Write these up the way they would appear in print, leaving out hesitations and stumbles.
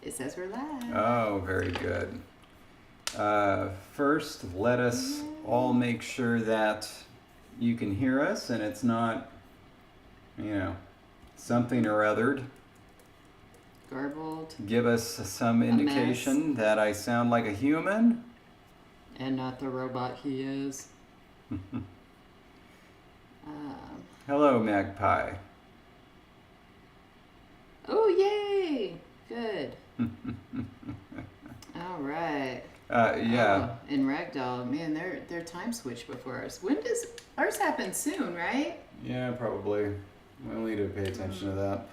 It says we're live. Oh, very good. First, let us all make sure that you can hear us and it's not, something or othered. Garbled. Give us some indication that I sound like a human. And not the robot he is. Hello, Magpie. Oh, yay! Good. All right. Yeah. Oh, and Ragdoll, man, their time switched before ours. When does ours happen? Soon, right? Yeah, probably. We'll need to pay attention to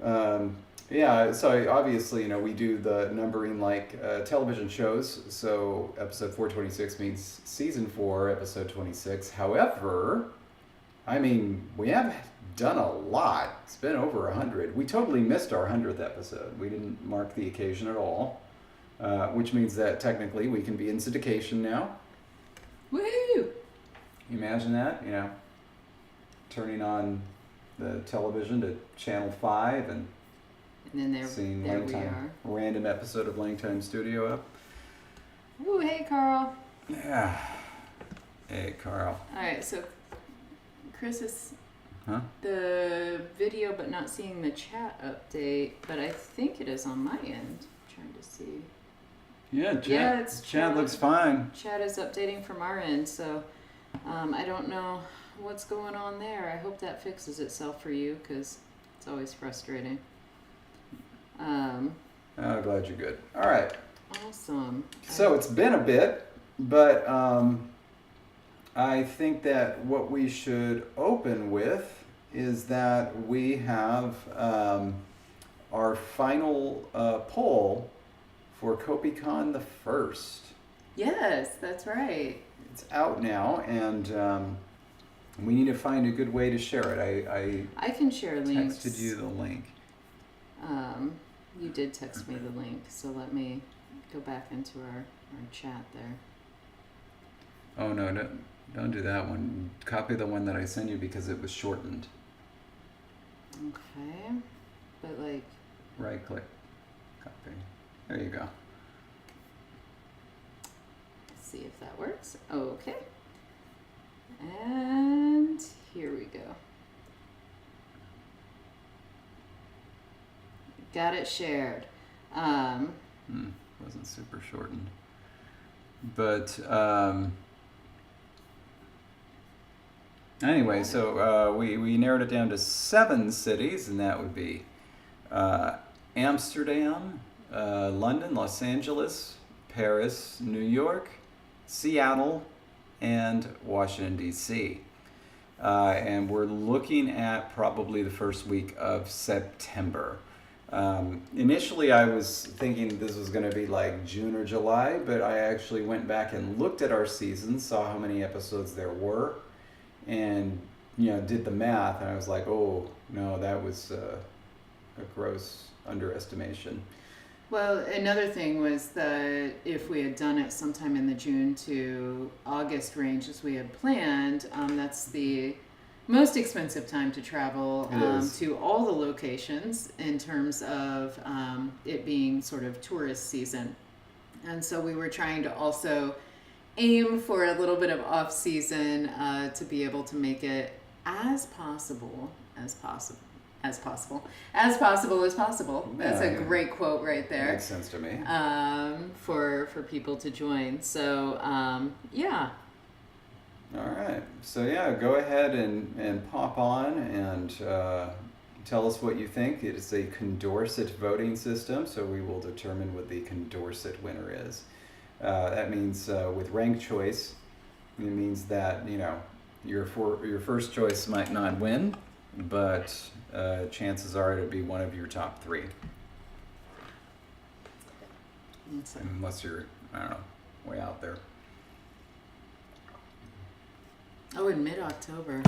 that. Yeah, so obviously, we do the numbering like television shows. So episode 426 means season 4, episode 26. However, we have done a lot. It's been over 100. We totally missed our 100th episode. We didn't mark the occasion at all, which means that technically we can be in syndication now. Woohoo! Imagine that, turning on the television to channel 5 and then seeing there we LangTime, are. random episode of LangTime Studio up. Ooh, hey, Carl. Yeah. Hey, Carl. All right, so Chris is the video, but not seeing the chat update. But I think it is on my end. I'm trying to see. Yeah, chat looks fine. Chat is updating from our end, so I don't know what's going on there. I hope that fixes itself for you, because it's always frustrating. Glad you're good. All right. Awesome. So it's been a bit, but I think that what we should open with is that we have our final poll for KopiCon the 1st. Yes, that's right. It's out now, and we need to find a good way to share it. I can share links. Texted you the link. You did text me the link, so let me go back into our chat there. Oh, no, don't do that one. Copy the one that I sent you because it was shortened. Okay. But Right click. Copy. There you go. Let's see if that works. Okay. And here we go. Got it shared. Wasn't super shortened. But anyway, so we narrowed it down to 7 cities, and that would be Amsterdam, London, Los Angeles, Paris, New York, Seattle, and Washington, D.C. And we're looking at probably the first week of September. Initially, I was thinking this was going to be like June or July, but I actually went back and looked at our season, saw how many episodes there were, and did the math, and I was like, oh no, that was a gross underestimation. Well, another thing was that if we had done it sometime in the June to August range as we had planned, that's the most expensive time to travel to all the locations in terms of it being sort of tourist season. And so we were trying to also aim for a little bit of off season to be able to make it as possible as possible. That's a great quote right there. Makes sense to me. For people to join. So yeah. All right. So yeah, go ahead and pop on and tell us what you think. It is a Condorcet voting system, so we will determine what the Condorcet winner is. That means with ranked choice, it means that your first choice might not win, but chances are it'll be one of your top 3. Unless you're, I don't know, way out there. Oh, in mid-October.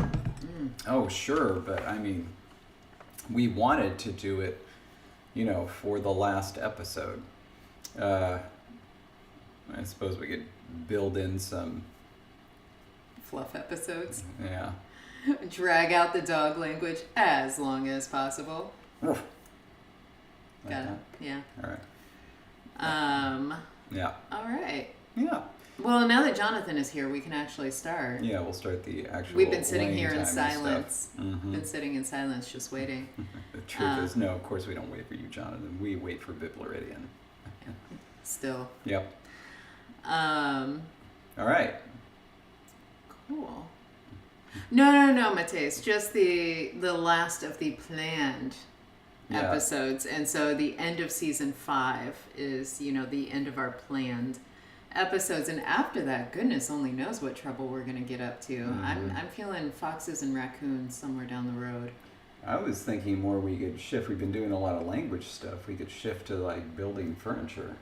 Oh, sure, but we wanted to do it, for the last episode. I suppose we could build in some fluff episodes. Yeah. Drag out the dog language as long as possible. Like Got it. that? Yeah. All right. Yeah. All right. Yeah. Well, now that Jonathan is here, we can actually start. Yeah, we'll start the actual. We've been sitting here in LangTime silence. Mm-hmm. Been sitting in silence, just waiting. The truth is, no, of course we don't wait for you, Jonathan. We wait for Bibleridian. Still. Yep. All right. Cool. No, Mateus. Just the last of the planned episodes, and so the end of season 5 is the end of our planned episodes, and after that, goodness only knows what trouble we're gonna get up to. Mm-hmm. I'm feeling foxes and raccoons somewhere down the road. I was thinking more we could shift. We've been doing a lot of language stuff. We could shift to like building furniture.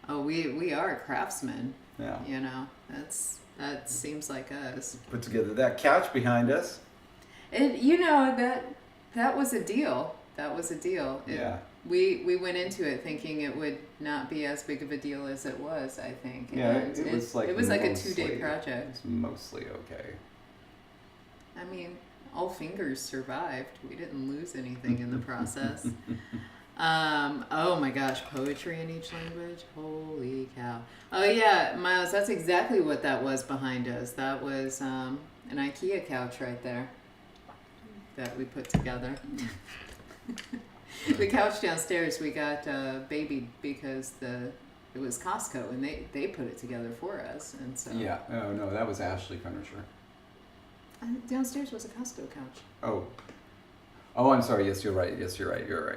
Oh, we are craftsmen. Yeah. That seems like us. Put together that couch behind us. And that was a deal. That was a deal. Yeah. We went into it thinking it would not be as big of a deal as it was, I think. Yeah, And it was like a mostly- 2-day project. It's mostly okay. I mean, all fingers survived. We didn't lose anything in the process. Oh my gosh, poetry in each language? Holy cow. Oh yeah, Miles, that's exactly what that was behind us. That was an IKEA couch right there that we put together. The couch downstairs we got babied because it was Costco and they put it together for us, and so Yeah. Oh no, that was Ashley furniture. downstairs was a Costco couch. Oh, I'm sorry. Yes, you're right. You're right.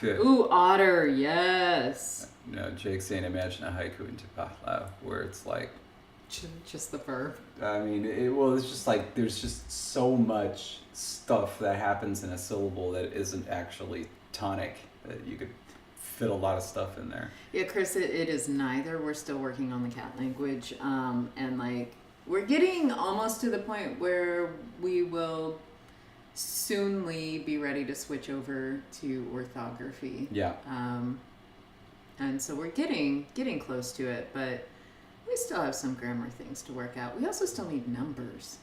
Ooh, otter, yes. No, Jake's saying imagine a haiku in Tipala where it's like, Just the verb. I mean, it's just like there's just so much stuff that happens in a syllable that isn't actually tonic that you could fit a lot of stuff in there. Yeah, Chris, it is neither. We're still working on the cat language, and like we're getting almost to the point where we will soonly be ready to switch over to orthography. Yeah. And so we're getting close to it, but we still have some grammar things to work out. We also still need numbers.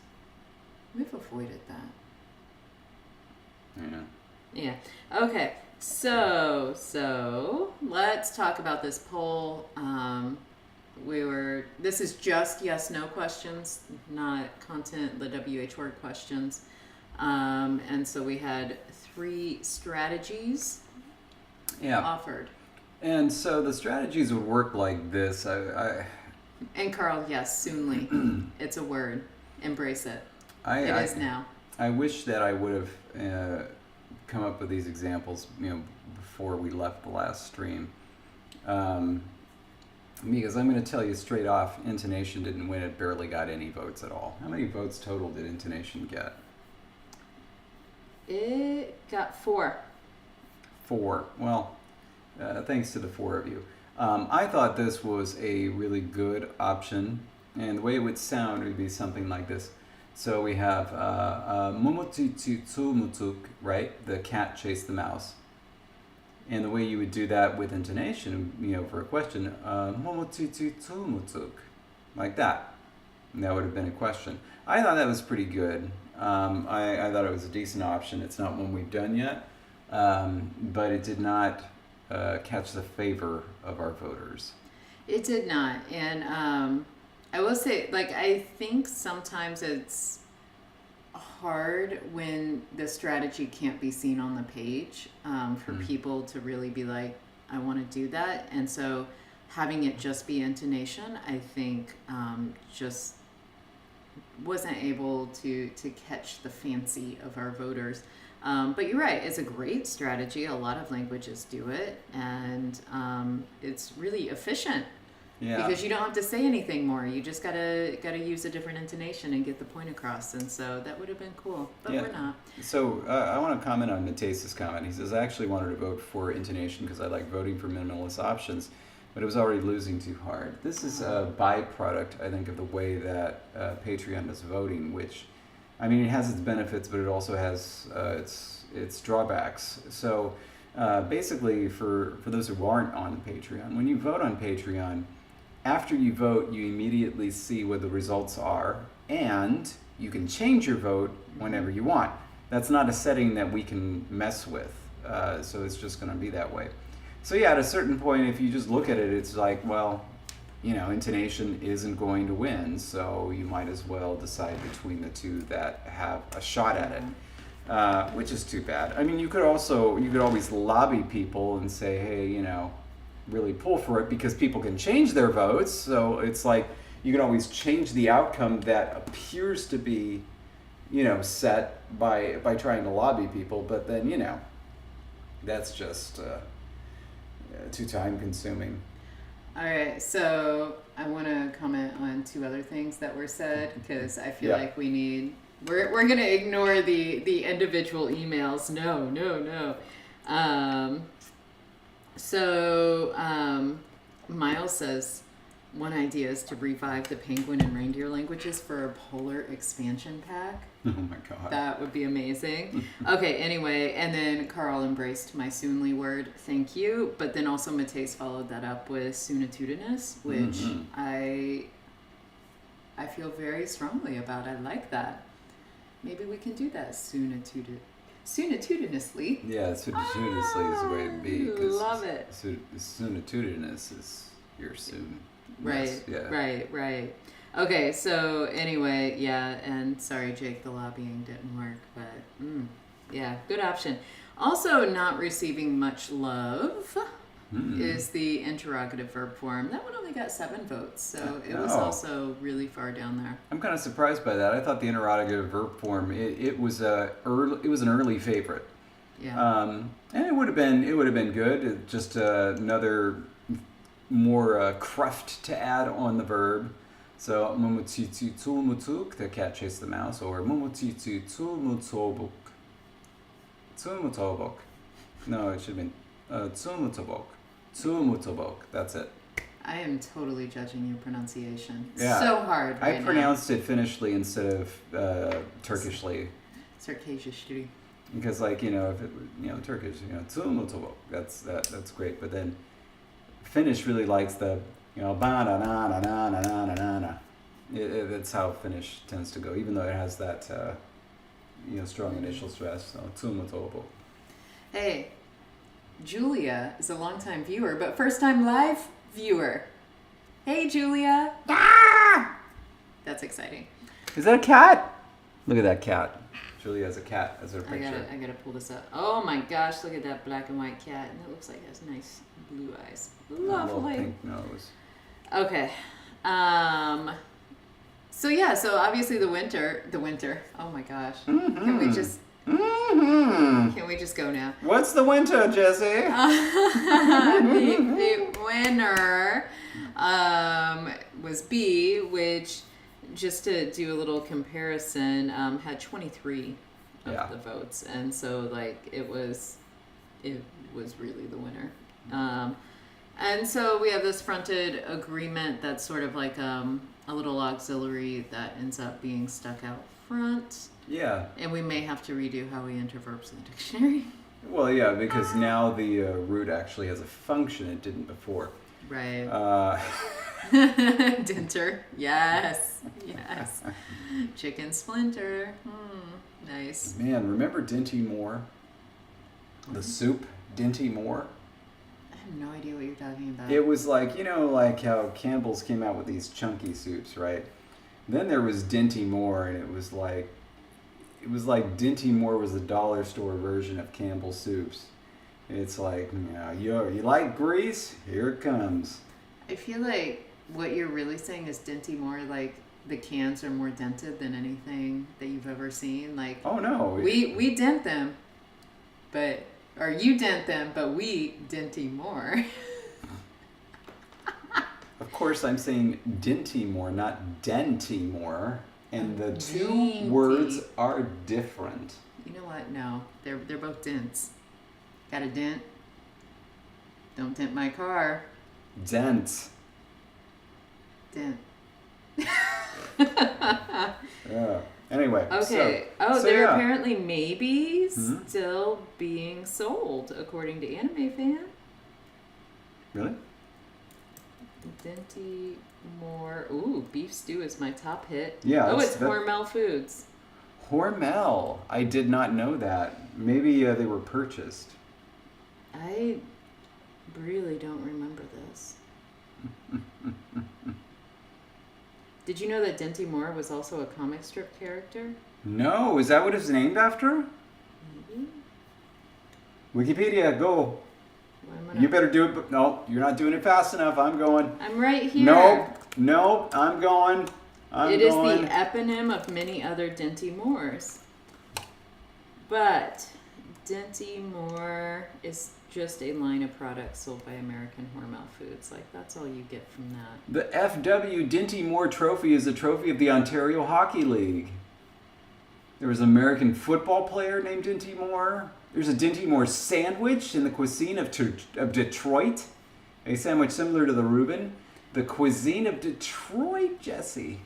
We've avoided that. Yeah. Yeah. Okay. So let's talk about this poll. This is just yes/no questions, not content, the WH word questions. And so we had 3 strategies offered. And so the strategies would work like this. And Carl, yes, soonly. It's a word. Embrace it. It is now. I wish that I would have come up with these examples, before we left the last stream. Because I'm going to tell you straight off, intonation didn't win. It barely got any votes at all. How many votes total did intonation get? It got 4. 4. Well, thanks to the 4 of you. I thought this was a really good option, and the way it would sound would be something like this. So we have Momotitutumutuk, right? The cat chased the mouse. And the way you would do that with intonation, for a question, Momotitutumutuk, like that. And that would have been a question. I thought that was pretty good. I thought it was a decent option. It's not one we've done yet, but it did not catch the favor of our voters. It did not. And I will say, I think sometimes it's hard when the strategy can't be seen on the page for people to really be like, I want to do that. And so having it just be intonation, I think just wasn't able to catch the fancy of our voters. But you're right, it's a great strategy. A lot of languages do it, and it's really efficient. Yeah. Because you don't have to say anything more. You just gotta use a different intonation and get the point across. And so that would have been cool, but we're not. So I want to comment on Mateus' comment. He says, I actually wanted to vote for intonation because I like voting for minimalist options, but it was already losing too hard. This is a byproduct, I think, of the way that Patreon is voting, which, I mean, it has its benefits, but it also has its drawbacks. So basically, for those who aren't on Patreon, when you vote on Patreon, after you vote, you immediately see what the results are, and you can change your vote whenever you want. that's not a setting that we can mess with. So it's just going to be that way. So yeah, at a certain point, if you just look at it, it's like, well, intonation isn't going to win, so you might as well decide between the two that have a shot at it, which is too bad. I mean, you could always lobby people and say, hey, really pull for it, because people can change their votes. So it's like you can always change the outcome that appears to be, set by trying to lobby people, but then that's just too time consuming. All right, so I want to comment on two other things that were said, because I feel like we're going to ignore the individual emails. No. Miles says one idea is to revive the penguin and reindeer languages for a polar expansion pack. Oh my god. That would be amazing. Okay, anyway, and then Carl embraced my soonly word, thank you, but then also Mateus followed that up with soonitudinous, which I feel very strongly about. I like that. Maybe we can do that soonitudinously. Yeah, soonitudinously is the way to be. Love it. Soonitudinous is your soon. Right, Yeah. right. Okay, so anyway, yeah, and sorry, Jake, the lobbying didn't work, but yeah, good option. Also, not receiving much love is the interrogative verb form. That one only got 7 votes, so it was also really far down there. I'm kind of surprised by that. I thought the interrogative verb form it was an early favorite. Yeah. And it would have been good. Just another more cruft to add on the verb. So mumutitu tulmutuk, the cat chased the mouse, or mumutitu tulmutobuk. Tulmutobuk. No, it should have been tulmutobuk. Tulmutobuk. That's it. I am totally judging your pronunciation. Yeah. So hard right I pronounced it Finishly instead of Turkishly. Sarcastically. Because if it, Turkish, tulmutobuk. That's great. But then Finnish really likes the ba na na na na na na na na. That's how Finnish tends to go, even though it has that strong initial stress. So tulmutobuk. Hey, Julia is a longtime viewer, but first time live viewer. Hey, Julia. Ah! That's exciting. Is that a cat? Look at that cat. Julia has a cat as her picture. I gotta pull this up. Oh my gosh, look at that black and white cat. And it looks like it has nice blue eyes. Lovely. A little pink nose. Okay. So obviously the winter. Oh my gosh. Can we just go now? What's the winter, Jesse? The winner was B, which, just to do a little comparison, had 23 of the votes, and so it was really the winner. And so we have this fronted agreement that's sort of like a little auxiliary that ends up being stuck out front. Yeah. And we may have to redo how we enter verbs in the dictionary. Well, yeah, because now the root actually has a function it didn't before. Right. Dinter. Yes. Chicken splinter. Nice. Man, remember Dinty Moore? The soup, Dinty Moore? I have no idea what you're talking about. It was like how Campbell's came out with these chunky soups, right? Then there was Dinty Moore, and it was like Dinty Moore was the dollar store version of Campbell's soups. It's like, you like grease? Here it comes. I feel like what you're really saying is Dinty Moore, like the cans are more dented than anything that you've ever seen. Like, oh no, we dent them, or you dent them, but we Dinty Moore. Of course, I'm saying Dinty Moore, not Denty Moore, and the two words are different. You know what? No, they're both dents. Got a dent? Don't dent my car. Dent. Dent. Yeah. Anyway. Okay. So they're apparently maybe still being sold, according to Anime Fan. Really? Dinty Moore. Ooh, beef stew is my top hit. Yeah. Oh, it's Hormel Foods. Hormel. I did not know that. Maybe they were purchased. I really don't remember this. Did you know that Dinty Moore was also a comic strip character? No, is that what it's named after? Maybe. Wikipedia, go. Well, You better do it, but no, you're not doing it fast enough. I'm going. I'm right here. No, I'm going. It is the eponym of many other Dinty Moores. But Dinty Moore is just a line of products sold by American Hormel Foods. Like, that's all you get from that. The FW Dinty Moore Trophy is a trophy of the Ontario Hockey League. There was an American football player named Dinty Moore. There's a Dinty Moore sandwich in the cuisine of Detroit. A sandwich similar to the Reuben. The cuisine of Detroit, Jesse.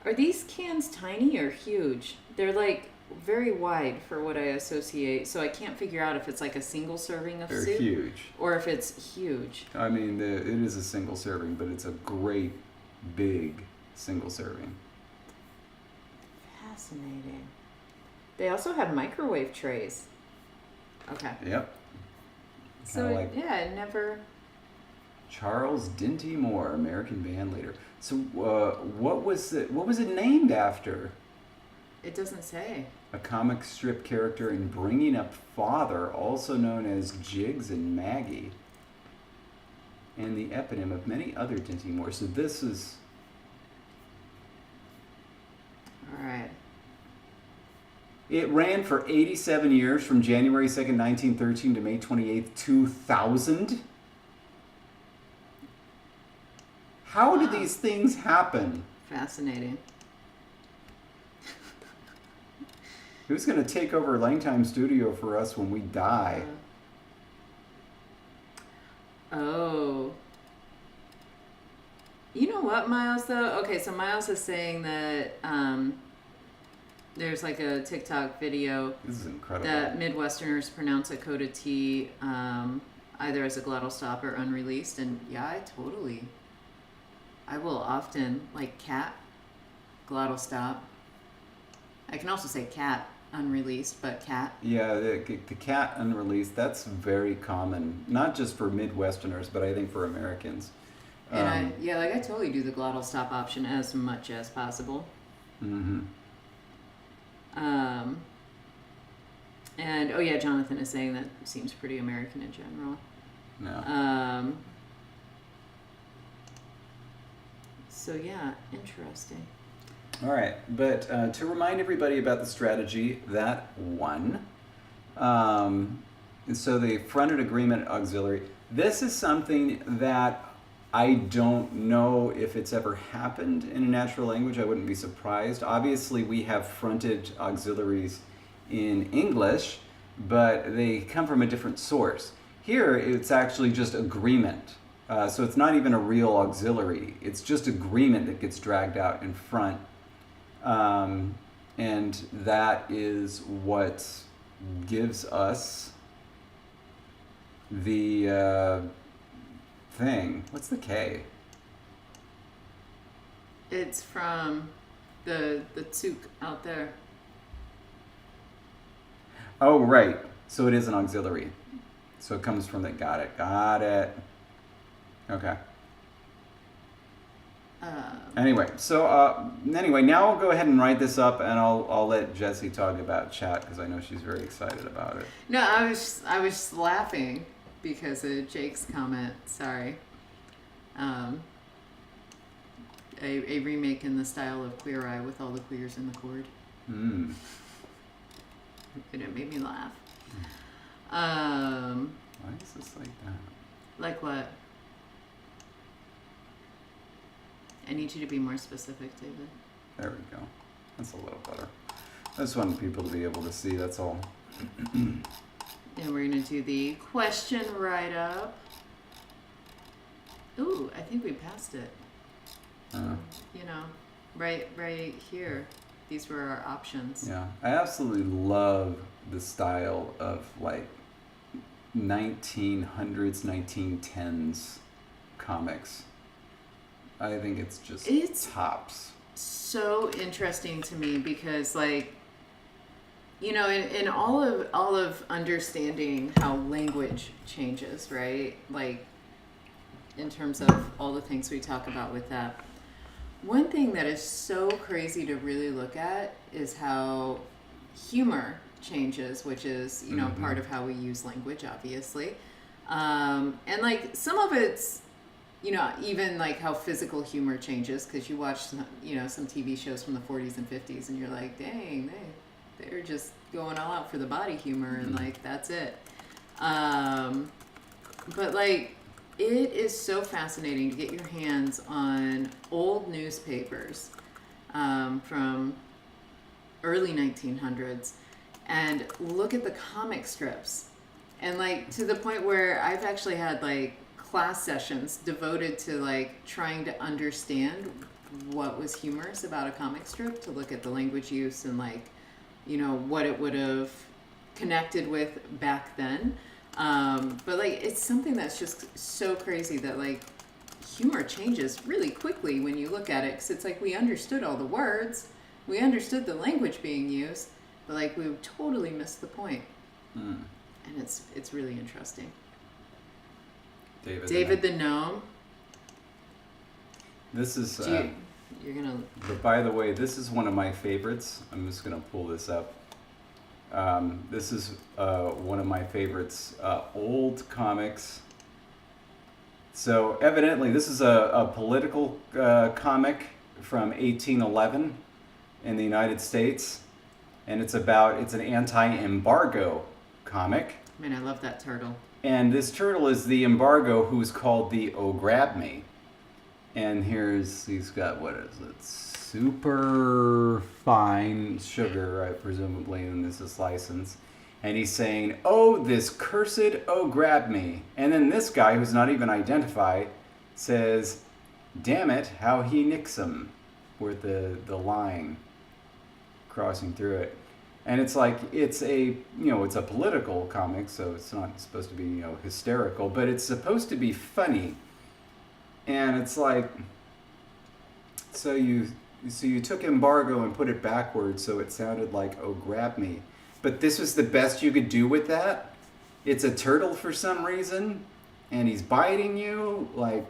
Are these cans tiny or huge? They're like very wide for what I associate, so I can't figure out if it's like a single serving of They're soup huge. or if it's huge. I mean, it is a single serving, but it's a great, big single serving. Fascinating. They also have microwave trays. Okay. Yep. So, Kinda like yeah, I never... Charles Dinty Moore, American band leader. So, what was it named after? It doesn't say. A comic strip character in Bringing Up Father, also known as Jiggs and Maggie, and the eponym of many other Dinty Moore. So this is... All right. It ran for 87 years, from January 2nd, 1913 to May 28th, 2000. How did these things happen? Fascinating. Who's going to take over LangTime Studio for us when we die? Oh. You know what, Miles, though? Okay, so Miles is saying that there's like a TikTok video This is incredible. that Midwesterners pronounce a coda T either as a glottal stop or unreleased. And yeah, I will often, like cat, glottal stop. I can also say cat, unreleased, but cat. Yeah, the cat unreleased, that's very common, not just for Midwesterners, but I think for Americans. And I totally do the glottal stop option as much as possible. Mm-hmm. And, oh yeah, Jonathan is saying that seems pretty American in general. No. So yeah, interesting. All right, but to remind everybody about the strategy, that won. So the fronted agreement auxiliary. This is something that I don't know if it's ever happened in a natural language. I wouldn't be surprised. Obviously, we have fronted auxiliaries in English, but they come from a different source. Here, it's actually just agreement. So it's not even a real auxiliary. It's just agreement that gets dragged out in front. And that is what gives us the thing. What's the K? It's from the tsuk out there. Oh, right. So it is an auxiliary. So it comes from that. Got it. Okay. Anyway, now I'll go ahead and write this up, and I'll let Jessie talk about chat because I know she's very excited about it. No, I was laughing because of Jake's comment. Sorry. A remake in the style of Queer Eye with all the queers in the chord. Mm. And it made me laugh. Why is this like that? Like what? I need you to be more specific, David. There we go. That's a little better. I just wanted people to be able to see, that's all. And we're going to do the question write-up. Ooh, I think we passed it. You know, right here. These were our options. Yeah, I absolutely love the style of like 1900s, 1910s comics. I think it's just tops. So interesting to me because like you know, in all of understanding how language changes, right? Like in terms of all the things we talk about with that. One thing that is so crazy to really look at is how humor changes, which is, you know, part of how we use language, obviously. And like some of it's, you know, even like how physical humor changes, because you watch, you know, some TV shows from the 40s and 50s and you're like, dang, they're just going all out for the body humor and like, that's it. But like, it is so fascinating to get your hands on old newspapers from early 1900s and look at the comic strips. And like to the point where I've actually had like class sessions devoted to like trying to understand what was humorous about a comic strip, to look at the language use and like, you know, what it would have connected with back then. But like it's something that's just so crazy that like humor changes really quickly when you look at it, because it's like we understood all the words, we understood the language being used, but like we totally missed the point. And it's really interesting. David the Gnome. This is you're gonna. But by the way, this is one of my favorites. I'm just gonna pull this up. This is one of my favorites, old comics. So evidently this is a political comic from 1811 in the United States. And it's an anti-embargo comic. Man, I love that turtle. And this turtle is the embargo, who's called the Oh Grab Me. And he's got, what is it? Super fine sugar, presumably, in this license. And he's saying, oh, this cursed, oh, grab me. And then this guy, who's not even identified, says, damn it, how he nicks him, with the line crossing through it. And it's like, it's a political comic, so it's not supposed to be, hysterical, but it's supposed to be funny. And it's like, so you took embargo and put it backwards so it sounded like, oh, grab me. But this was the best you could do with that? It's a turtle for some reason, and he's biting you? Like,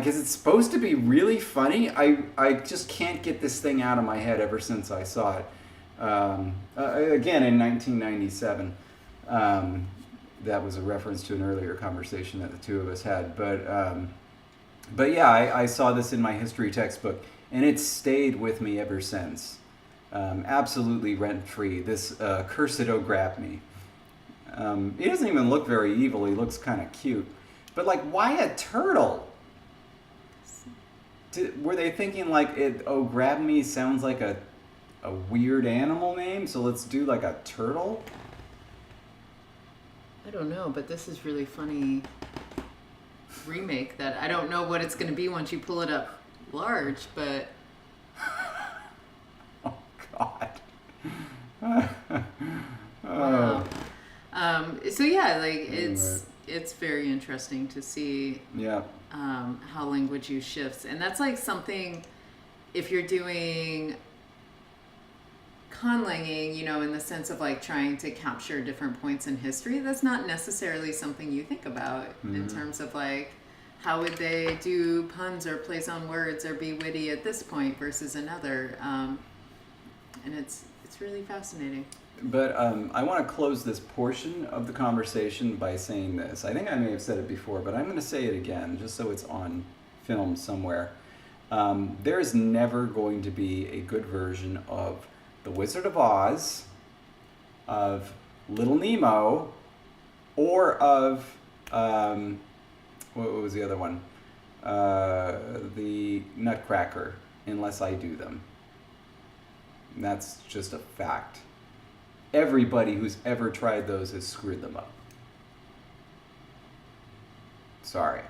is it supposed to be really funny? I just can't get this thing out of my head ever since I saw it. Again, in 1997. That was a reference to an earlier conversation that the two of us had. But yeah, I saw this in my history textbook, and it's stayed with me ever since. Absolutely rent-free. This cursed oh grab me. He doesn't even look very evil. He looks kind of cute. But like, why a turtle? Were they thinking like, oh grab me sounds like a weird animal name, so let's do like a turtle? I don't know, but this is really funny remake that I don't know what it's going to be once you pull it up large, but oh God. Wow. So yeah, like it's very interesting to see how language use shifts, and that's like something, if you're doing conlanging, in the sense of like trying to capture different points in history, that's not necessarily something you think about in terms of like, how would they do puns or plays on words or be witty at this point versus another, and it's really fascinating. But I want to close this portion of the conversation by saying this. I think I may have said it before, but I'm going to say it again just so it's on film somewhere. There's never going to be a good version of The Wizard of Oz, of Little Nemo, or of, what was the other one? The Nutcracker, unless I do them. And that's just a fact. Everybody who's ever tried those has screwed them up. Sorry.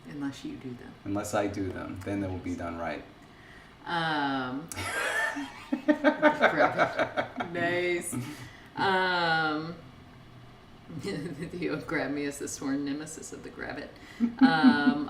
Unless you do them. Unless I do them, then they will be done right. Nice. The grab me as the sworn nemesis of the grabbit.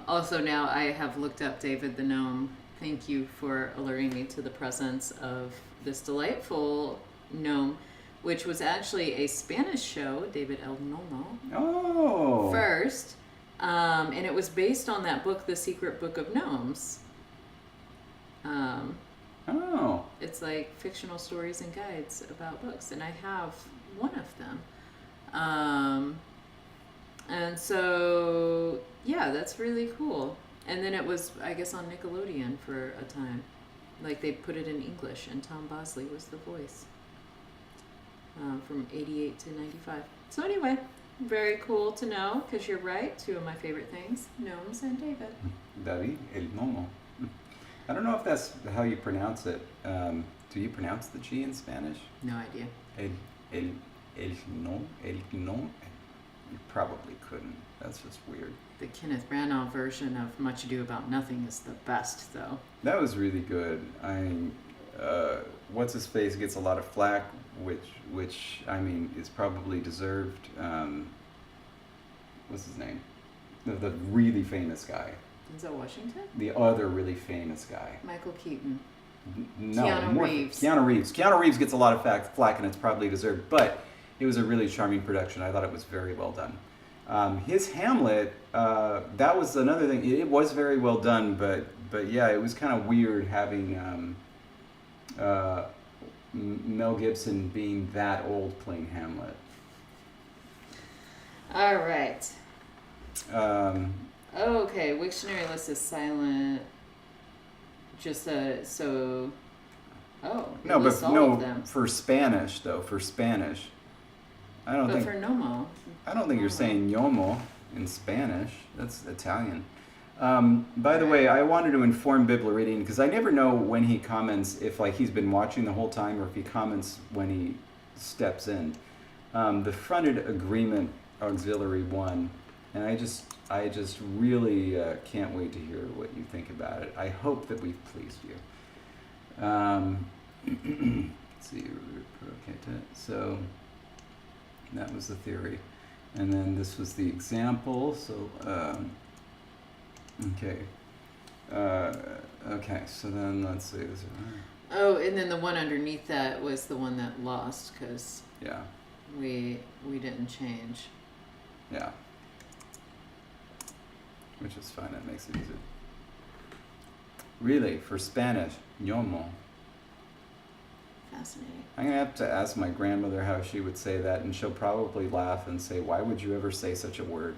Also, now I have looked up David the Gnome. Thank you for alerting me to the presence of this delightful gnome, which was actually a Spanish show, David El Nomo, Oh. first. And it was based on that book, The Secret Book of Gnomes. Oh. It's like fictional stories and guides about books, and I have one of them. And so, yeah, that's really cool. And then it was, I guess, on Nickelodeon for a time. Like, they put it in English, and Tom Bosley was the voice from 88 to 95. So anyway, very cool to know, because you're right, two of my favorite things, gnomes and David. David El Nomo. I don't know if that's how you pronounce it. Do you pronounce the G in Spanish? No idea. El Gnome? El Gnome? You probably couldn't. That's just weird. The Kenneth Branagh version of Much Ado About Nothing is the best, though. That was really good. What's his face gets a lot of flack, which I mean is probably deserved. What's his name? The really famous guy. Denzel Washington? The other really famous guy. Michael Keaton. No, Keanu Reeves. Keanu Reeves. Keanu Reeves gets a lot of flack, and it's probably deserved. But it was a really charming production. I thought it was very well done. His Hamlet, that was another thing. It was very well done, but yeah, it was kind of weird having Mel Gibson being that old playing Hamlet. All right. Okay, Wiktionary list is silent. Just so. Oh, it No, lists but all no, of them. for Spanish though. For Spanish, I don't But think. for Nomo. I don't think you're saying "yomo" in Spanish. That's Italian. By the way, I wanted to inform Biblaridian because I never know when he comments, if like he's been watching the whole time or if he comments when he steps in. The fronted agreement auxiliary 1, and I just really can't wait to hear what you think about it. I hope that we've pleased you. Let's see, okay, so that was the theory. And then this was the example, so, okay. Okay, so then let's see. Oh, and then the one underneath that was the one that lost because Yeah, we didn't change. yeah. Which is fine, that makes it easy. Really, for Spanish, ñomo. Fascinating. I'm gonna have to ask my grandmother how she would say that, and she'll probably laugh and say, "Why would you ever say such a word?"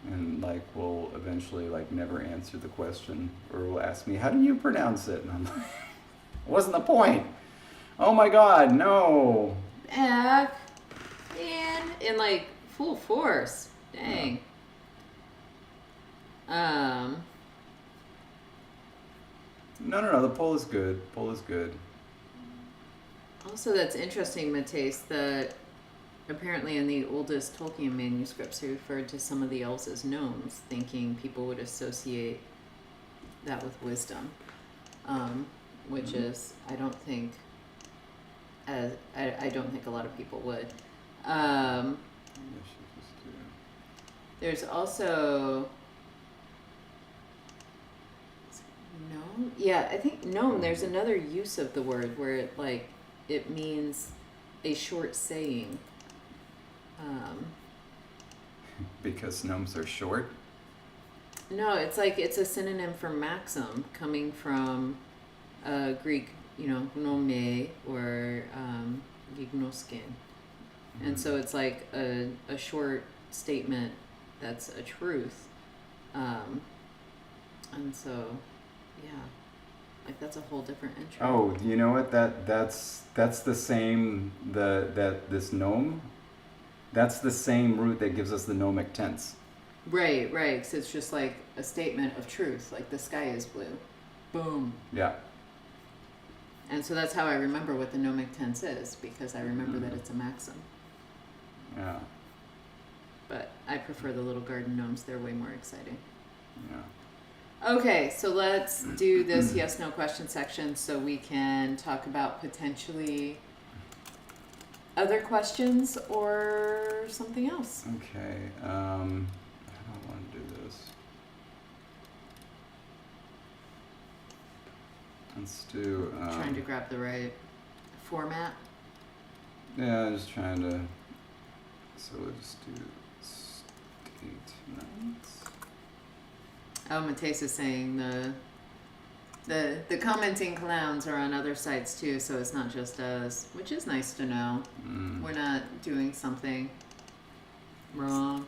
And like, we'll eventually like never answer the question, or will ask me, "How do you pronounce it?" And I'm like, "Wasn't the point." Oh my God, no. Back in like full force. Dang. No. The poll is good. Poll is good. Also, that's interesting, Mateus, that apparently in the oldest Tolkien manuscripts, they referred to some of the elves as gnomes, thinking people would associate that with wisdom, which is, I don't think a lot of people would. There's also gnome. Yeah, I think gnome. There's another use of the word where it means a short saying. Because gnomes are short. No, it's like it's a synonym for maxim, coming from Greek, gnome or gignoskin, and so it's like a short statement that's a truth, and so yeah, like that's a whole different intro. Oh, you know what? That's the same this gnome. That's the same root that gives us the gnomic tense. Right, because it's just like a statement of truth, like the sky is blue. Boom. Yeah. And so that's how I remember what the gnomic tense is, because I remember that it's a maxim. Yeah. But I prefer the little garden gnomes. They're way more exciting. Yeah. Okay, so let's do this yes/no question section so we can talk about potentially other questions or something else. Okay. How do I want to do this? Let's do. Trying to grab the right format. Yeah, I'm just trying to. So we'll just do statements. Oh, Mateus is saying the commenting clowns are on other sites too, so it's not just us, which is nice to know. We're not doing something wrong.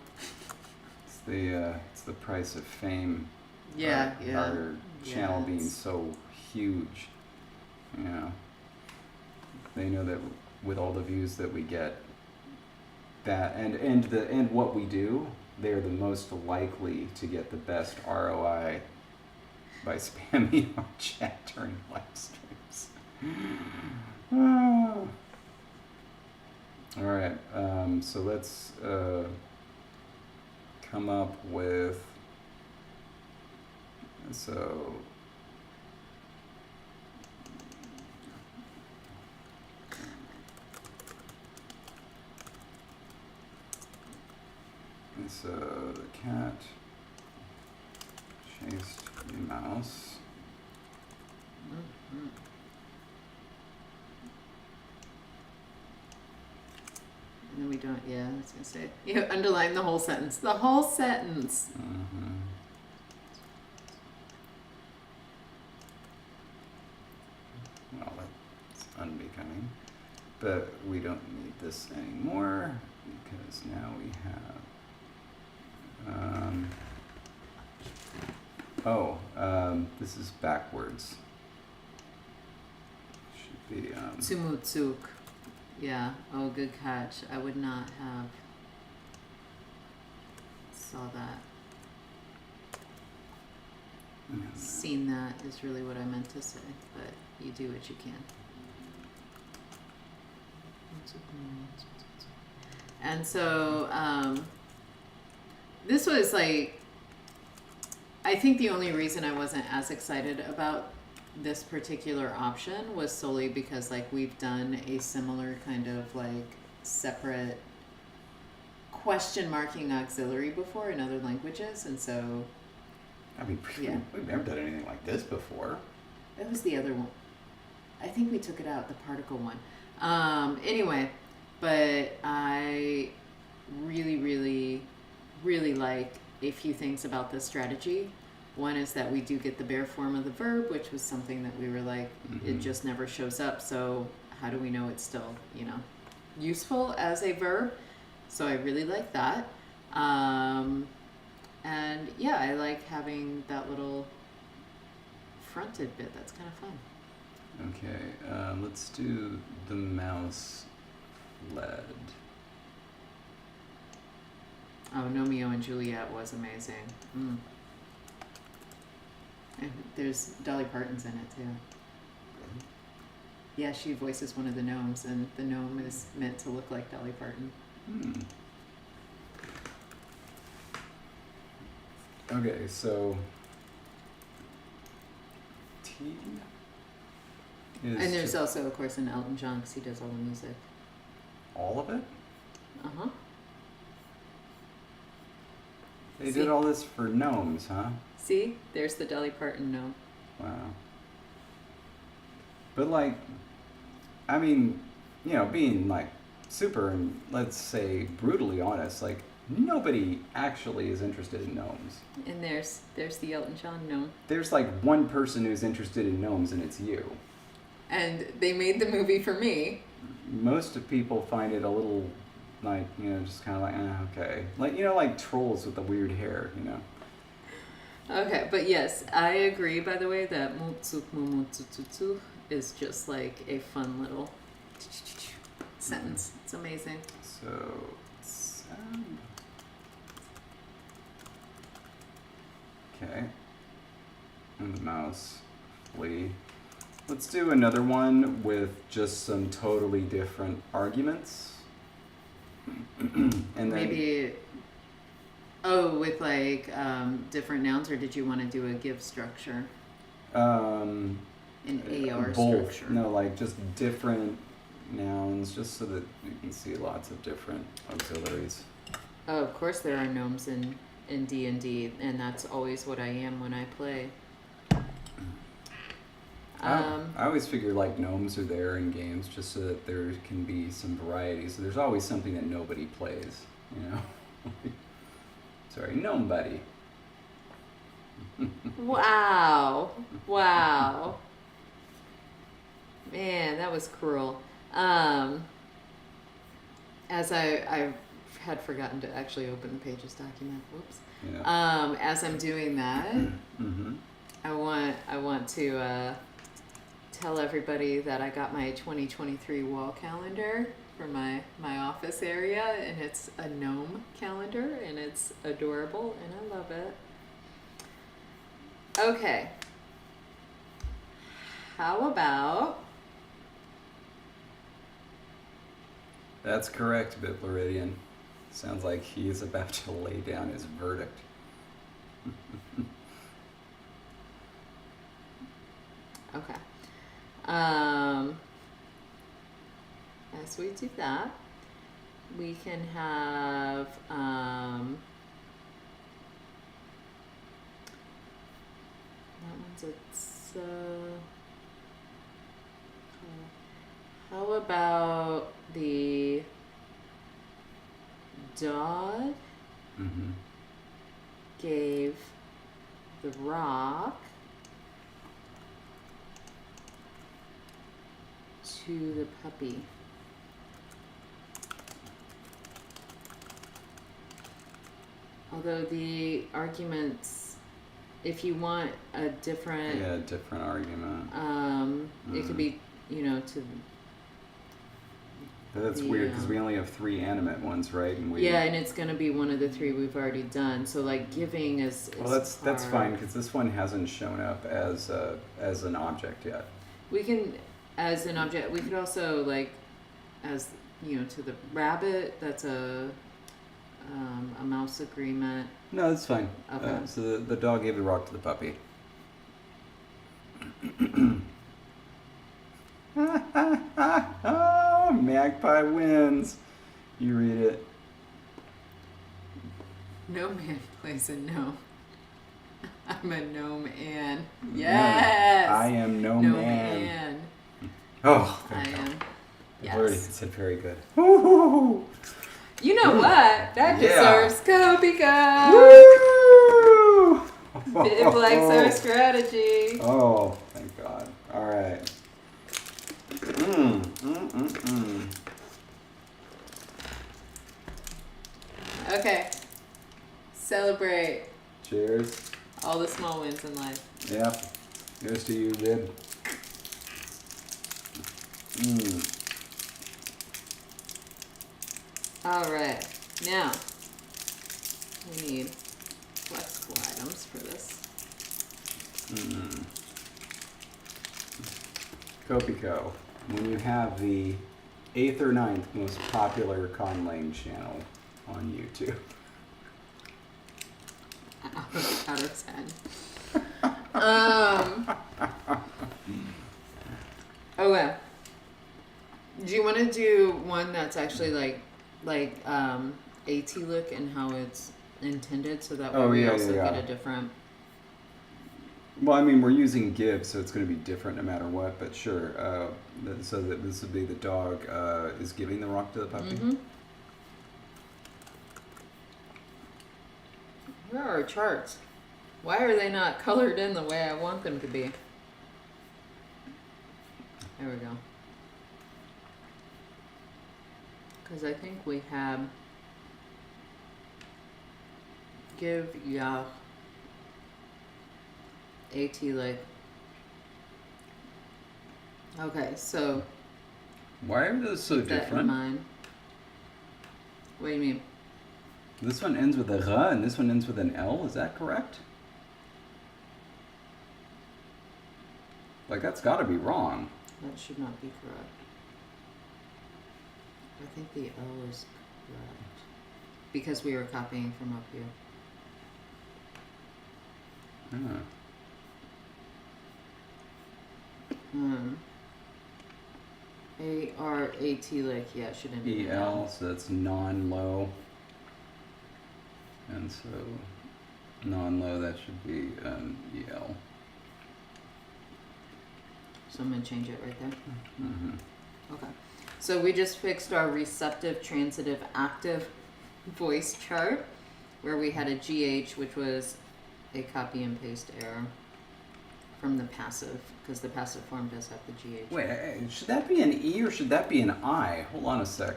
It's the price of fame. Yeah, Our channel Yeah, being it's- so huge. You know, they know that with all the views that we get, that and what we do, they're the most likely to get the best ROI by spamming our chat during live streams. Ah. All right, so let's come up with so. So the cat chased the mouse. Mhm. And then we don't, yeah, I was gonna say, you underline the whole sentence. The whole sentence. Mm-hmm. Well, that's unbecoming. But we don't need this anymore because now we have. This is backwards. Should be. Tsumutsuk. Yeah. Oh, good catch. I would not have saw that. Seen that is really what I meant to say, but you do what you can. And so this was like, I think the only reason I wasn't as excited about this particular option was solely because like we've done a similar kind of like separate question marking auxiliary before in other languages, and so I mean, Yeah. we've never done anything like this before. that was the other one. I think we took it out, the particle one. Anyway, but I really, really, really like a few things about this strategy. One is that we do get the bare form of the verb, which was something that we were like, it just never shows up. So how do we know it's still, useful as a verb? So I really like that. And yeah, I like having that little fronted bit. That's kind of fun. Okay, let's do the mouse led. Oh, Romeo and Juliet was amazing. And there's Dolly Parton's in it too. Yeah, she voices one of the gnomes, and the gnome is meant to look like Dolly Parton. Okay, so T is And there's also, of course, an Elton John because he does all the music. all of it? Uh-huh. They See? did all this for gnomes, huh? See? There's the Dolly Parton gnome. Wow. But like, I mean, being like super and let's say brutally honest, like nobody actually is interested in gnomes. And there's the Elton John gnome. There's like one person who's interested in gnomes and it's you. And they made the movie for me. Most of people find it a little like, just kind of like, okay. Like, like trolls with the weird hair, Okay, but yes, I agree, by the way, that Mutsuk Mumutsutsu is just like a fun little sentence. It's amazing. So, sound. Okay. And the mouse, flee. Let's do another one with just some totally different arguments. And then Maybe, with like different nouns, or did you want to do a give structure? an AR both. structure. No, like just different nouns, just so that you can see lots of different auxiliaries. Oh, of course there are gnomes in D&D, and that's always what I am when I play. I always figure like gnomes are there in games just so that there can be some variety. So there's always something that nobody plays, you know. Sorry, gnome buddy. Wow. Wow. Man, that was cruel. As I had forgotten to actually open the Pages document. Whoops. Yeah. As I'm doing that, Mm-hmm. I want to tell everybody that I got my 2023 wall calendar for my office area, and it's a gnome calendar, and it's adorable, and I love it. Okay. How about... That's correct, Biblaridian. Sounds like he is about to lay down his verdict. Okay. As we do that, we can have that one's how about the dog Mm-hmm. gave the rock to the puppy. Although the arguments, if you want a different, Yeah, different argument. it could be, to That's weird because we only have 3 animate ones, right? And we. yeah, and it's gonna be one of the 3 we've already done. So like giving is Well, that's hard. fine because this one hasn't shown up as an object yet. We can, as an object, we could also like, as to the rabbit. That's a mouse agreement. No, that's fine. Okay. So the dog gave the rock to the puppy. Oh, Magpie wins. You read it. No man plays a gnome. I'm a gnome and yes. I am no Gnome man. and Oh, I thank God. am. I've already Yes. said very good. Woo! You know what? That Yeah. deserves Kobe Cup. Woo! Bib likes our strategy. Oh, thank God. All right. Okay. Celebrate Cheers. all the small wins in life. Yep. Here's to you, Bib. All right. Now, we need flexible items for this. Copico. When you have the 8th or 9th most popular Con Lane channel on YouTube. Out of 10. Okay. Do you want to do one that's actually like AT look and how it's intended, so that way we also get a different. Well, I mean, we're using give, so it's going to be different no matter what. But sure. So that this would be the dog is giving the rock to the puppy. Mm-hmm. Where are our charts? Why are they not colored in the way I want them to be? There we go. Because I think we have give Yah AT like. Okay, so Why are those so keep that in different? mind. What do you mean? This one ends with a R and this one ends with an L. Is that correct? Like, that's got to be wrong. That should not be correct. I think the L is correct. Because we were copying from up here. ARAT, like, yeah, it should end in an EL, so that's non-low. And so non-low, that should be EL. So I'm going to change it right there. Mm-hmm. Okay. So we just fixed our receptive, transitive, active voice chart where we had a GH, which was a copy and paste error from the passive, because the passive form does have the GH. Wait, should that be an E or should that be an I? Hold on a sec.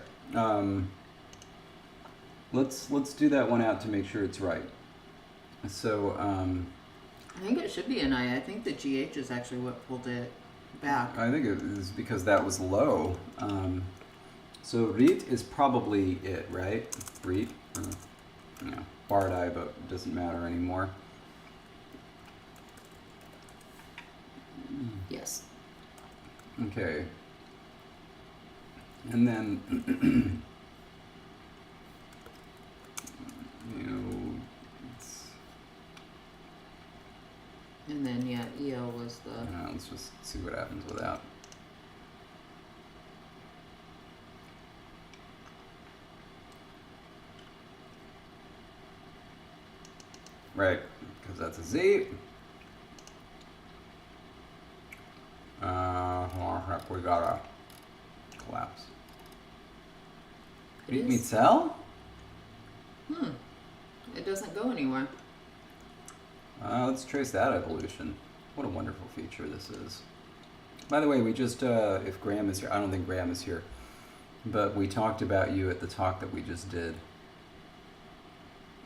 Let's do that one out to make sure it's right. So, I think it should be an I. I think the GH is actually what pulled it back. I think it is because that was low. So Rit is probably it, right? Rit, or, Bardai, but it doesn't matter anymore. Yes. Okay. And then, it's, And then, yeah, EL was the... let's just see what happens with that. Right, because that's a Z. We gotta collapse. It Meet is. cell? It doesn't go anywhere. Let's trace that evolution. What a wonderful feature this is. By the way, we just, if Graham is here, I don't think Graham is here, but we talked about you at the talk that we just did.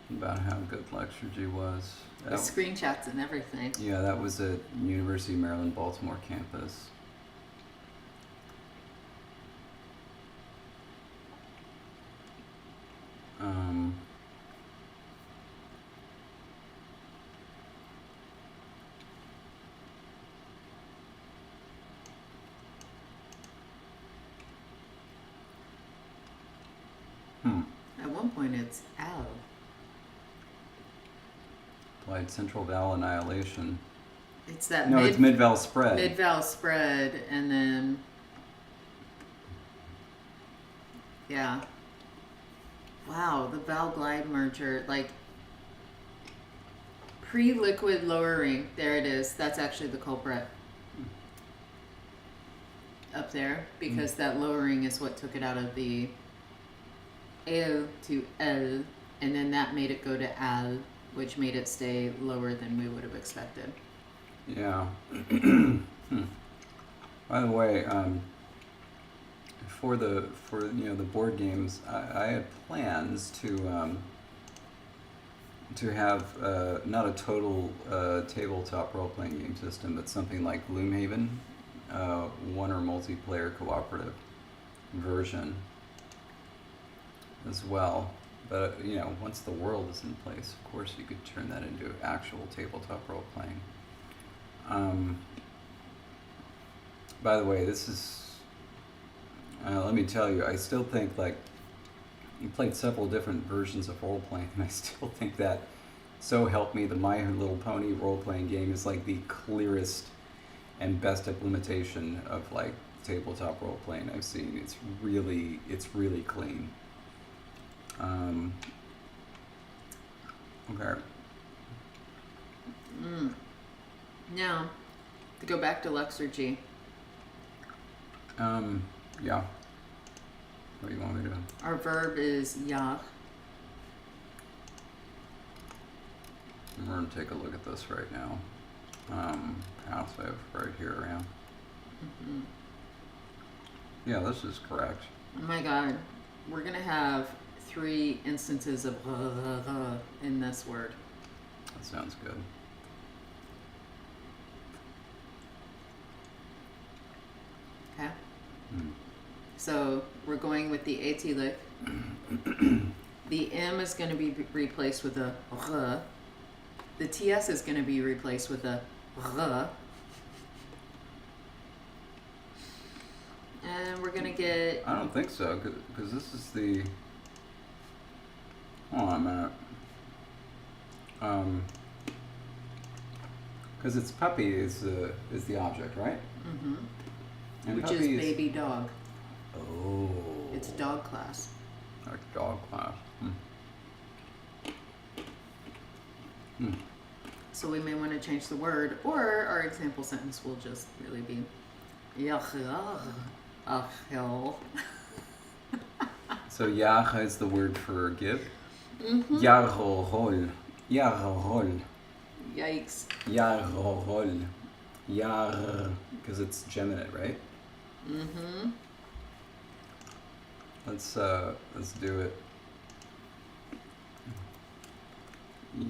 About how good Lecturgy was. The screenshots and everything. Yeah, that was at University of Maryland, Baltimore campus. At one point it's L. Applied central vowel annihilation. It's that No, it's mid-vowel spread. Mid-vowel spread, and then... Yeah. Wow, the vowel glide merger, like... Pre-liquid lowering. There it is. That's actually the culprit. Up there. Because that lowering is what took it out of the... L to L, and then that made it go to Al, which made it stay lower than we would have expected. Yeah. By the way, for the board games, I had plans to have not a total tabletop role playing game system, but something like Gloomhaven, one or multiplayer cooperative version as well. But once the world is in place, of course you could turn that into actual tabletop role playing. By the way, this is let me tell you, I still think, like, you played several different versions of role playing, and I still think that So Help Me, the My Little Pony role playing game is like the clearest and best implementation of like tabletop role playing I've seen. It's really clean. Okay. Now, to go back to Luxurgy. Yeah. What do you want me to do? Our verb is yach. We're going to take a look at this right now. Passive right here, yeah. Mm-hmm. Yeah, this is correct. Oh my god. We're going to have 3 instances of in this word. That sounds good. Okay? So we're going with the AT lick. The M is going to be replaced with a R. The TS is going to be replaced with a R. And we're going to get... I don't think so, because this is the... Hold on a minute. Because it's puppy is the object, right? Mm-hmm. And Which is puppy baby dog. Oh. It's dog class. Like dog class. So we may want to change the word, or our example sentence will just really be So yach is the word for give. Mm-hmm. Yarol. Yarol. Yikes. Yarol. Yar. Because it's geminate, right? Mm-hmm. Let's do it.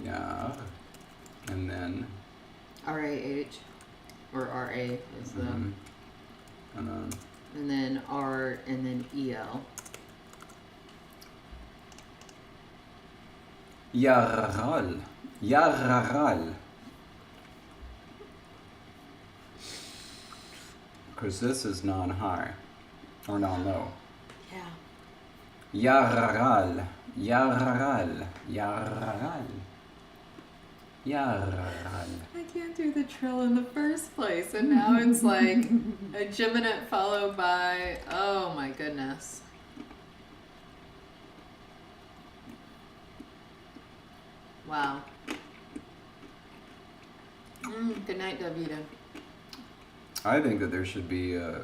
Yar. And then. R-A-H. Or R-A is the... And then. And then R and then E-L. Yarral. Yarral. Because this is non-high. Or non-low. Yeah. Yarral. Yarral. Yarral. Yarral. I can't do the trill in the first place, and now it's like a geminate followed by, oh my goodness. Wow. Good night, Davida. I think that there should be a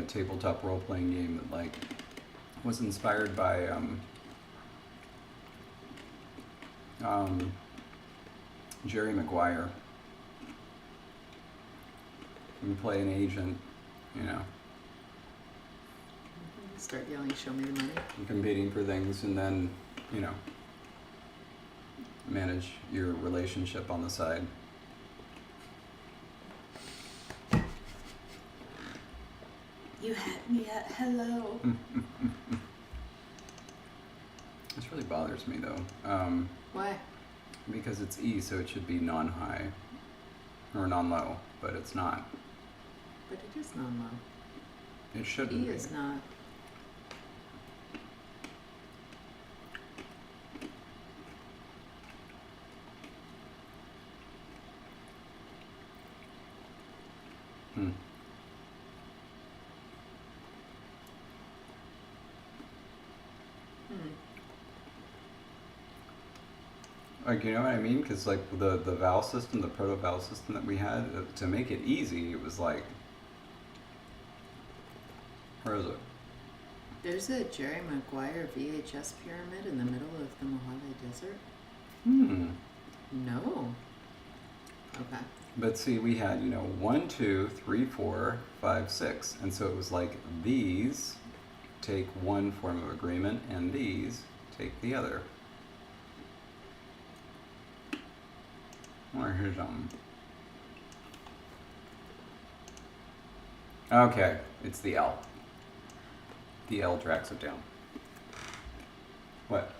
tabletop role-playing game that like was inspired by Jerry Maguire. You play an agent, Start yelling, show me the money. competing for things, and then manage your relationship on the side. You had me at hello. This really bothers me though. Why? Because it's E, so it should be non-high or non-low, but it's not. But it is non-low. It shouldn't E be. is not. Hmm. Like, you know what I mean? Because like the vowel system, the proto-vowel system that we had, to make it easy, it was like, where is it? There's a Jerry Maguire VHS pyramid in the middle of the Mojave Desert. No. Okay. But see, we had 1, 2, 3, 4, 5, 6, and so it was like these take one form of agreement, and these take the other. Or here's Okay, it's the L. The L drags it down. What?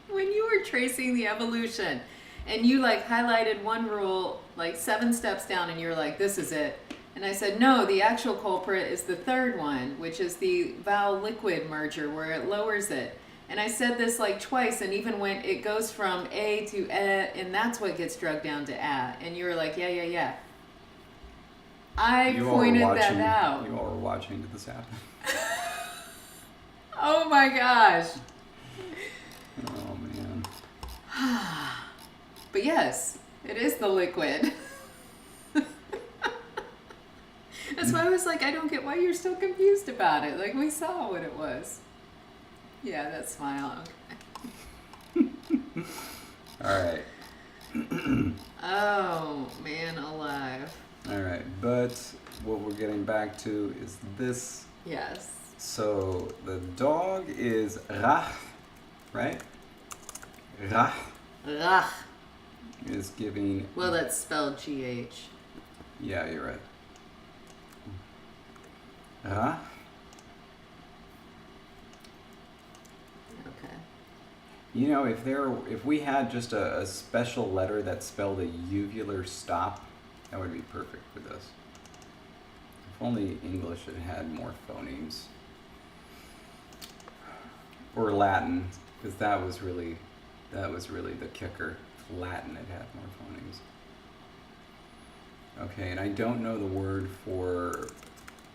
When you were tracing the evolution and you like highlighted one rule like 7 steps down and you're like, this is it. And I said, no, the actual culprit is the third one, which is the vowel liquid merger where it lowers it. And I said this like twice, and even when it goes from A to and that's what gets drugged down to A. And you were like, yeah. I pointed that out. You all were watching. Did this happen? Oh my gosh. Oh man. But yes, it is the liquid. That's why I was like, I don't get why you're still confused about it. Like, we saw what it was. Yeah, that smile. Okay. All right. Oh, man alive. All right, but what we're getting back to is this. Yes. So the dog is rach, right? Rach Ugh. is giving. Well, that's spelled G-H. Yeah, you're right. Rach. Okay. If we had just a special letter that spelled a uvular stop, that would be perfect for this. If only English had had more phonemes. Or Latin, because that was really the kicker. If Latin had had more phonemes. Okay, and I don't know the word for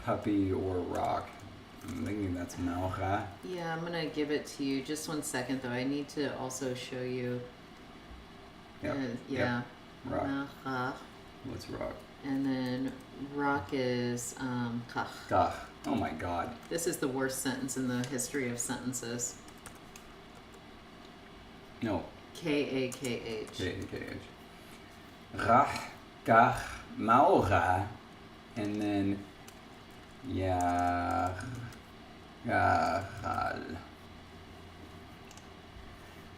puppy or rock. I'm thinking that's Malcha. Yeah, I'm going to give it to you. Just 1 second, though. I need to also show you. Yep. Yeah. Rock. Uh, What's rock? And then rock is kach. Kach. Oh my God. This is the worst sentence in the history of sentences. No. K-A-K-H. K-H. Rach, kach, maura, and then yachal.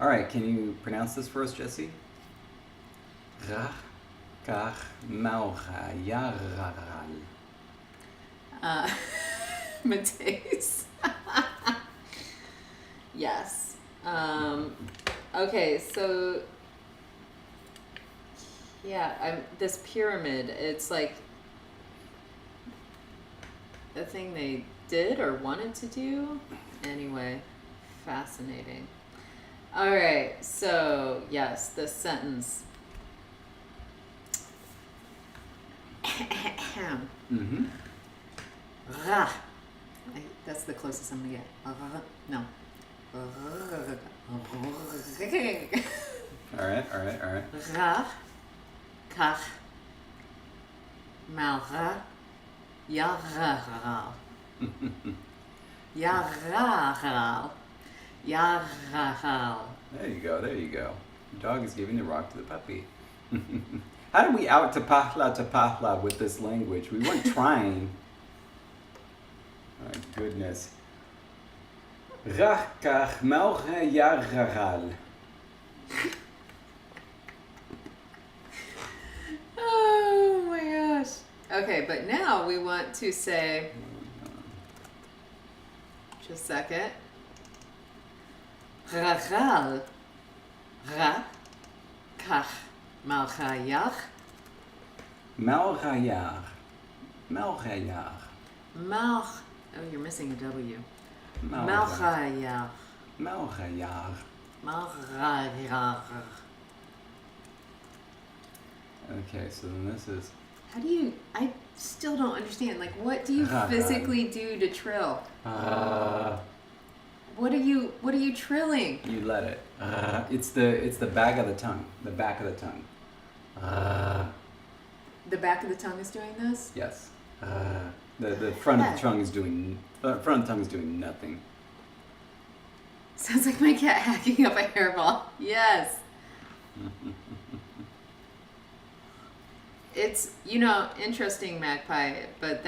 All right, can you pronounce this for us, Jesse? Rach, kach, maura, yachal. Mateus. Yes. Okay, so yeah, this pyramid, it's like a thing they did or wanted to do. Anyway, fascinating. All right, so yes, this sentence. Mm-hmm. Ra. That's the closest I'm gonna get. No. All right. Ra, kach, malra, yarral. Yarral. Yarral. There you go. Your dog is giving the rock to the puppy. How did we out tapahla with this language? We weren't trying. My goodness. Rachkach melche yarral. Oh my gosh. Okay, but now we want to say, just a second. Rachal. Ra. Kach. Malchayach. Melchayar. Malch. Oh, you're missing a W. Malchayach. Melchayar. Malchayach. Okay, so then this is. How do you? I still don't understand. Like, what do you physically do to trill? What are you trilling? You let it. It's the back of the tongue. The back of the tongue. The back of the tongue is doing this? Yes. The front of the tongue is doing nothing. Sounds like my cat hacking up a hairball. Yes. It's, interesting, Magpie, but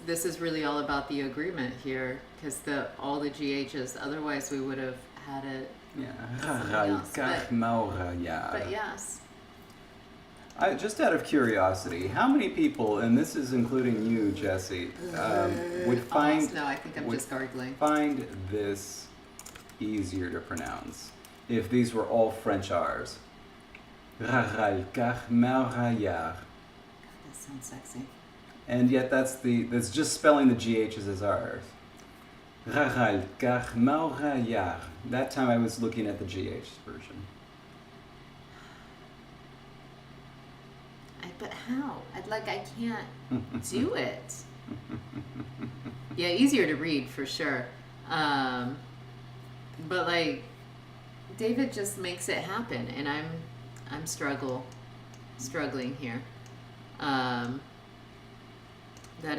this is really all about the agreement here, because all the GHs, otherwise we would have had it. Yeah. But yes. Just out of curiosity, how many people, and this is including you, Jesse, would find no, I think I'm just gargling. Find this easier to pronounce if these were all French R's? That sounds sexy. And yet that's just spelling the GHs as R's. That time I was looking at the GH version. But how? I can't do it. Yeah, easier to read for sure. But David just makes it happen, and I'm struggling here. That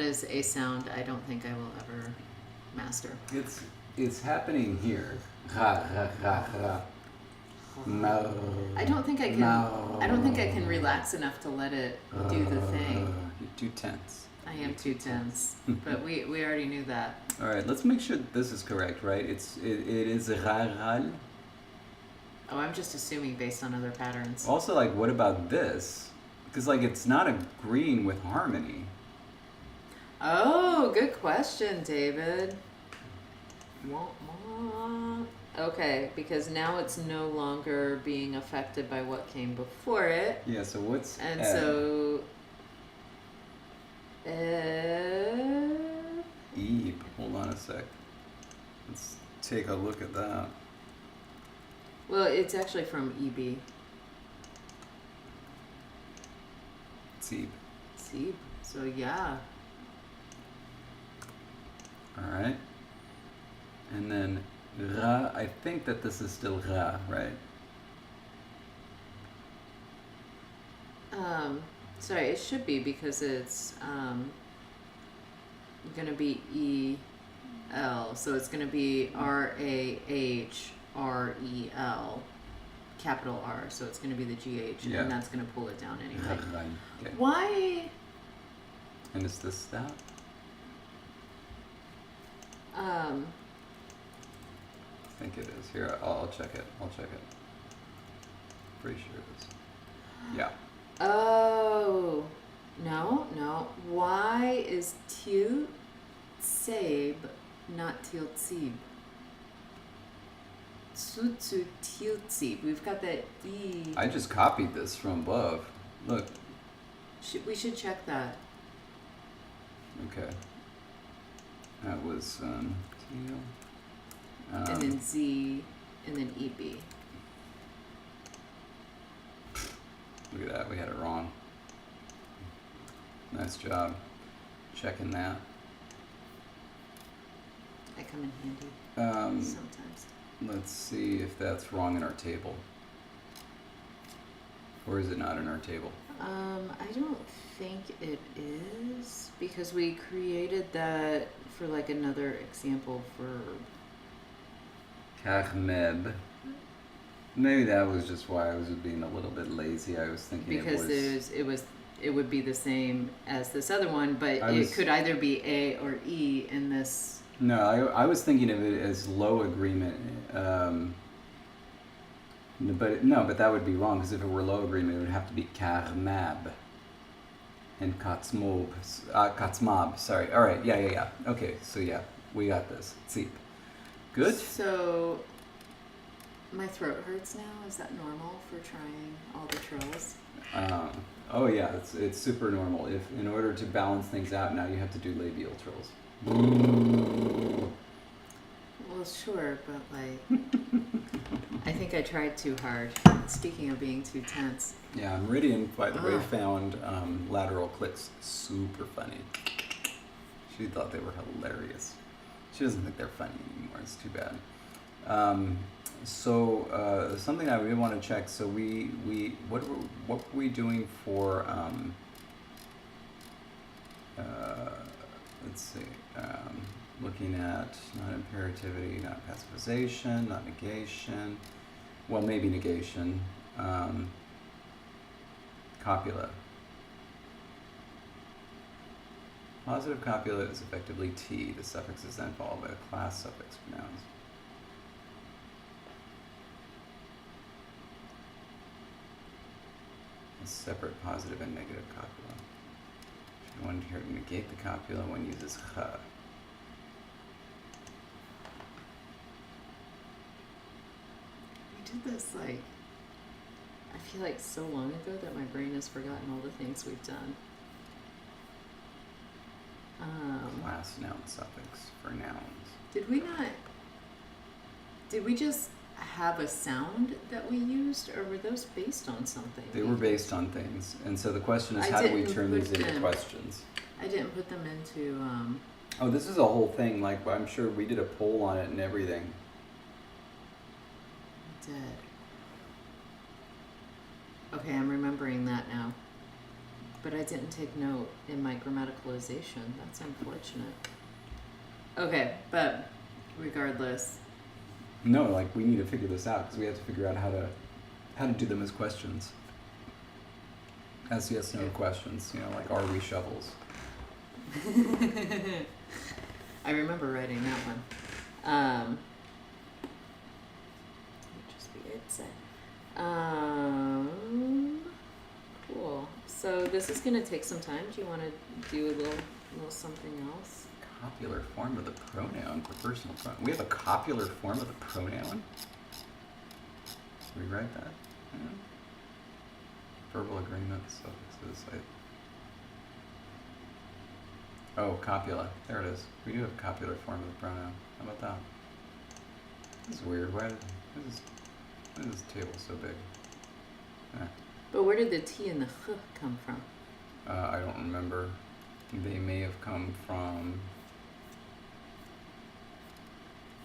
is a sound I don't think I will ever master. It's happening here. I don't think I can relax enough to let it do the thing. You're too tense. I am too tense. But we already knew that. All right, let's make sure that this is correct, right? It is raral. Oh, I'm just assuming based on other patterns. Also, what about this? Because it's not agreeing with harmony. Oh, good question, David. Okay, because now it's no longer being affected by what came before it. Yeah, so what's And ed? so... Ebe. Hold on a sec. Let's take a look at that. Well, it's actually from EB. Ebe. See? So, yeah. All right. And then ra, I think that this is still ra, right? Sorry, it should be because it's gonna be E-L, so it's gonna be R-A-H-R-E-L, capital R, so it's gonna be the G-H, Yeah. and that's gonna pull it down anyway. Okay. Why? And is this that? I think it is. Here, I'll check it. Pretty sure it is. Yeah. Oh, no. Why is Til Seb not Til Tsib? Sutsu Til Tsib. We've got that E. I just copied this from above. Look. We should check that. Okay. That was teal. And then Z, and then EB. Look at that. We had it wrong. Nice job checking that. I come in handy sometimes. Let's see if that's wrong in our table. Or is it not in our table? I don't think it is because we created that for like another example verb. Kahmeb. Maybe that was just why I was being a little bit lazy. I was thinking Because it would be the same as this other one, but it could either be A or E in this. No, I was thinking of it as low agreement. But that would be wrong because if it were low agreement, it would have to be Kahmab and Katzmab. Sorry. All right. Yeah. Okay. So yeah, we got this. Tzip. Good. So my throat hurts now. Is that normal for trying all the trills? Oh yeah, it's super normal. If in order to balance things out now, you have to do labial trills. Well, sure, but like, I think I tried too hard. Speaking of being too tense. Yeah, Meridian, by the way, found lateral clicks super funny. She thought they were hilarious. She doesn't think they're funny anymore. It's too bad. So something I really want to check. So what were we doing for? Let's see. Looking at not imperativity, not passivization, not negation. Well, maybe negation. Copula. Positive copula is effectively T. The suffix is then followed by a class suffix for nouns. A separate positive and negative copula. If you want to negate the copula, one uses ch. We did this like, I feel like so long ago that my brain has forgotten all the things we've done. Class noun suffix for nouns. Did we just have a sound that we used, or were those based on something? They were based on things, and so the question is, how do we turn these into questions? I didn't put them into. Oh, this is a whole thing. Like, I'm sure we did a poll on it and everything. I did. Okay, I'm remembering that now. But I didn't take note in my grammaticalization. That's unfortunate. Okay, but regardless. No, like, we need to figure this out because we have to figure out how to do them as questions. As yes/no questions, like, are we shovels? I remember writing that one. Just be it. Cool. So this is gonna take some time. Do you want to do a little something else? Copular form of the pronoun for personal pronoun. We have a copular form of the pronoun. We write that. Yeah. Verbal agreement suffixes. Oh, copula. There it is. We do have a copular form of the pronoun. How about that? This is weird. Why is this table so big? But where did the T and the H come from? I don't remember. They may have come from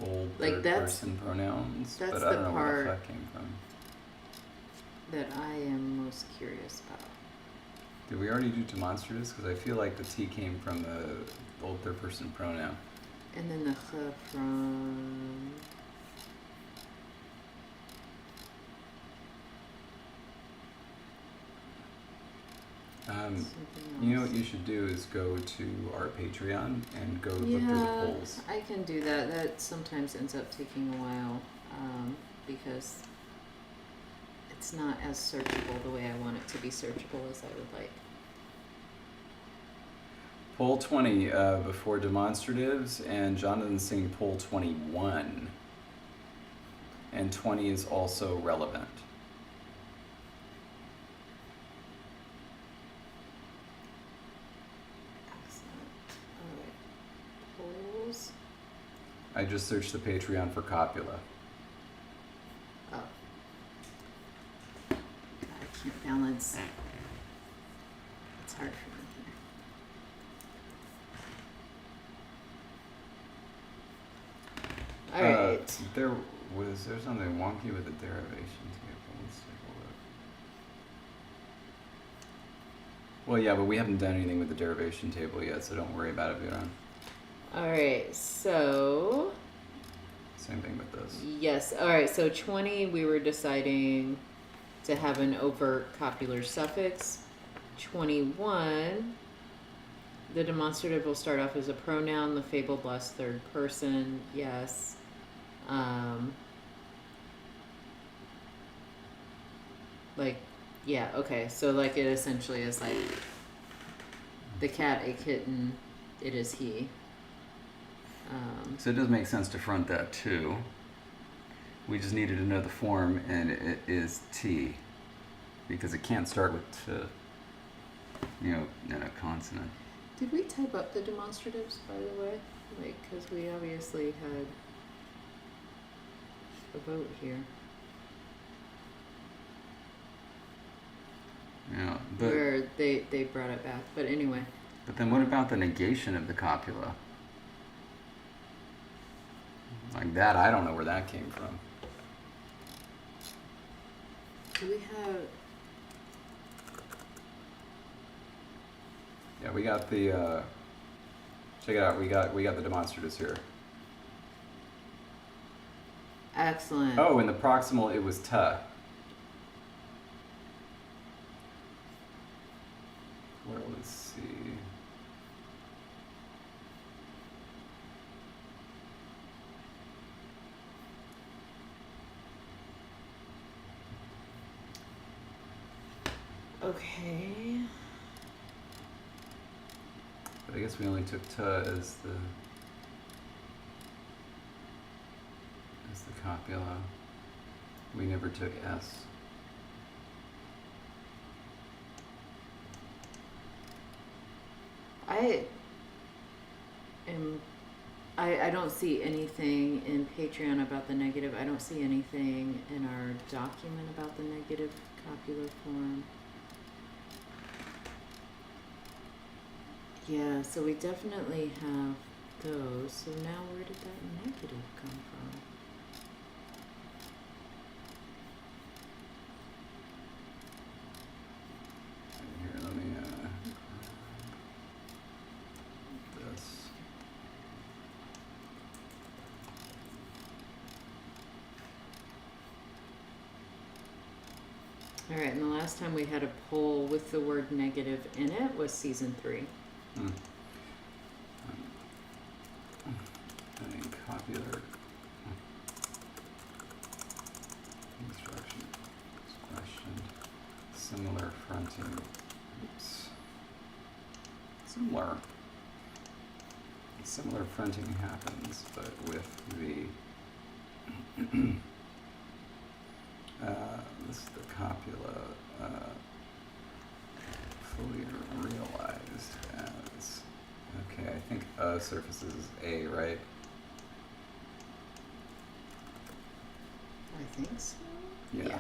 old third-person pronouns, but I don't know where the H came from. That I am most curious about. Did we already do demonstratives? Because I feel like the T came from the old third person pronoun. And then the H from. You know what you should do is go to our Patreon and go look through the polls. I can do that. That sometimes ends up taking a while because it's not as searchable the way I want it to be searchable as I would like. Poll 20 before demonstratives, and Jonathan's saying poll 21. And 20 is also relevant. Polls. I just searched the Patreon for copula. Oh. God, I can't balance. It's hard for me here. Alright. There's something wonky with the derivation table. Let's take a look. Well, yeah, but we haven't done anything with the derivation table yet, so don't worry about it, Viran. Alright, so. Same thing with this. Yes, alright, so 20 we were deciding to have an overt copular suffix. 21, the demonstrative will start off as a pronoun, the fabled last third person, yes. Like, yeah, okay, so like it essentially is like the cat, a kitten, it is he. So it does make sense to front that too. We just needed to know the form, and it is T, because it can't start with T, you know, in a consonant. Did we type up the demonstratives, by the way? Like, because we obviously had a vote here. Yeah, but Where they brought it back. But anyway. But then what about the negation of the copula? Like that, I don't know where that came from. Do we have... Yeah, we got the, check it out, we got the demonstratives here. Excellent. Oh, in the proximal it was ta. Well, let's see. Okay. But I guess we only took ta as the copula. We never took s. I don't see anything in Patreon about the negative. I don't see anything in our document about the negative copular form. Yeah, so we definitely have those. So now where did that negative come from? Here, let me, this. All right, and the last time we had a poll with the word negative in it was season 3. Copular construction expression, similar fronting. Oops. Similar fronting happens, but with the this is the copula fully realized as. Okay, I think surfaces is A, right? I think so. Yeah.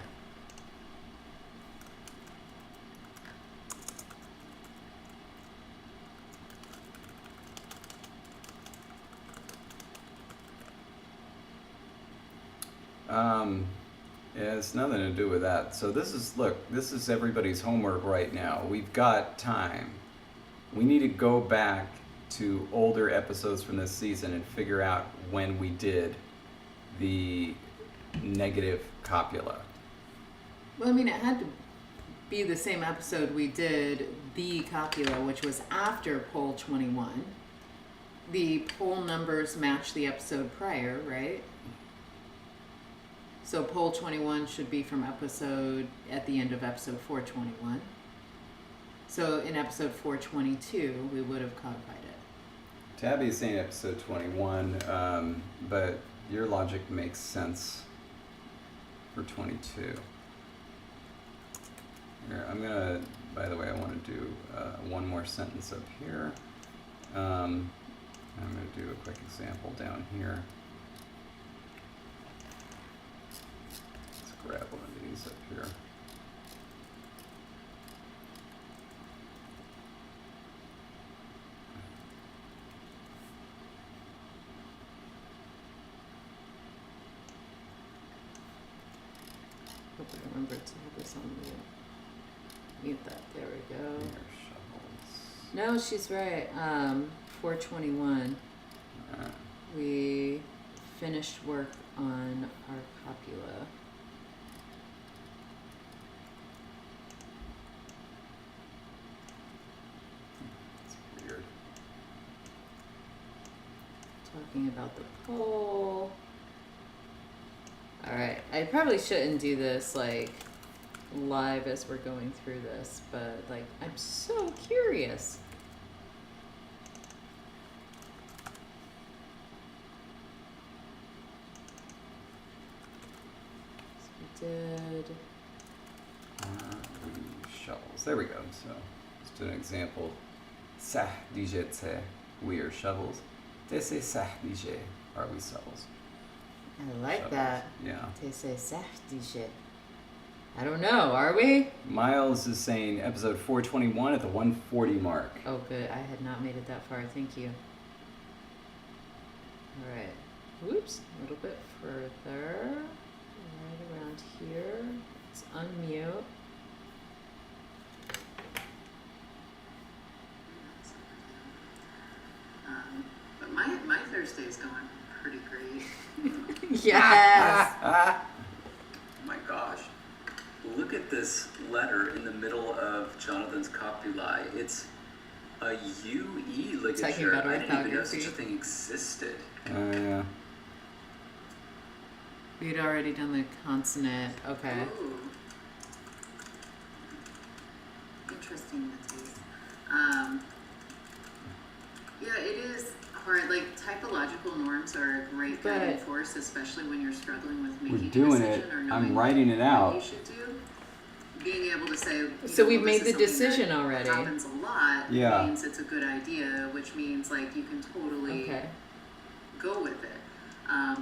Yeah, it's nothing to do with that. So this is everybody's homework right now. We've got time. We need to go back to older episodes from this season and figure out when we did the negative copula. Well, I mean, it had to be the same episode we did the copula, which was after poll 21. The poll numbers match the episode prior, right? So poll 21 should be from episode at the end of episode 421. So in episode 422, we would have codified it. Tabby is saying episode 21, but your logic makes sense for 22. Here, I'm gonna, by the way, I want to do one more sentence up here. I'm gonna do a quick example down here. Let's grab one of these up here. Hope I remember to have this on mute. Mute that. There we go. Here, shovels. No, she's right. 421. We finished work on our copula. It's weird. Talking about the poll. Alright, I probably shouldn't do this like live as we're going through this, but like I'm so curious. So we did. Shovels. There we go. So let's do an example. Sah DJ te, we are shovels. They say sah DJ, are we shovels? I like Shovels. that. Yeah. They say safety shit. I don't know, are we? Miles is saying episode 421 at the 140 mark. Oh, good. I had not made it that far. Thank you. All right. Whoops. A little bit further. Right around here. Let's unmute. But my Thursday's going pretty great. Yes. Oh my gosh. Look at this letter in the middle of Jonathan's copulae. It's a UE ligature. Talking about I didn't even know orthography. such a thing existed. Yeah. We'd already done the consonant. Okay. Ooh. Interesting, Matisse. Yeah, it is hard. Like, typological norms are a great guiding But- force, especially when you're struggling with We're making a doing decision it. or knowing I'm writing it what out. you should do. Being able to say, you So know, we've well, made this the is something decision that already. happens a lot. Yeah. Means it's a good idea, which means like you can totally Okay. go with it. All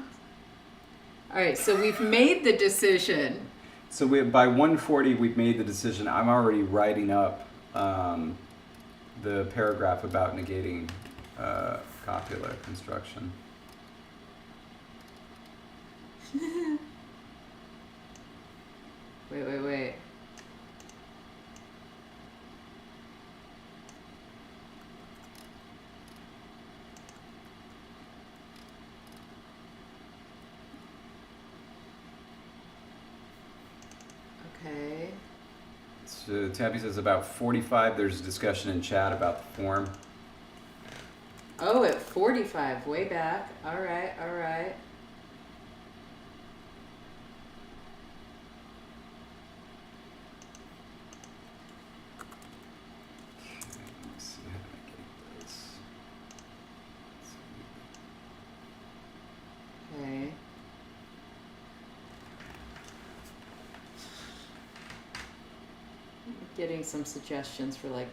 right. So we've made the decision. So by 140, we've made the decision. I'm already writing up the paragraph about negating copula construction. Wait. Okay. So Tabby says about 45. There's a discussion in chat about the form. Oh, at 45, way back. All right. Let me see how to negate this. Okay. Getting some suggestions for like.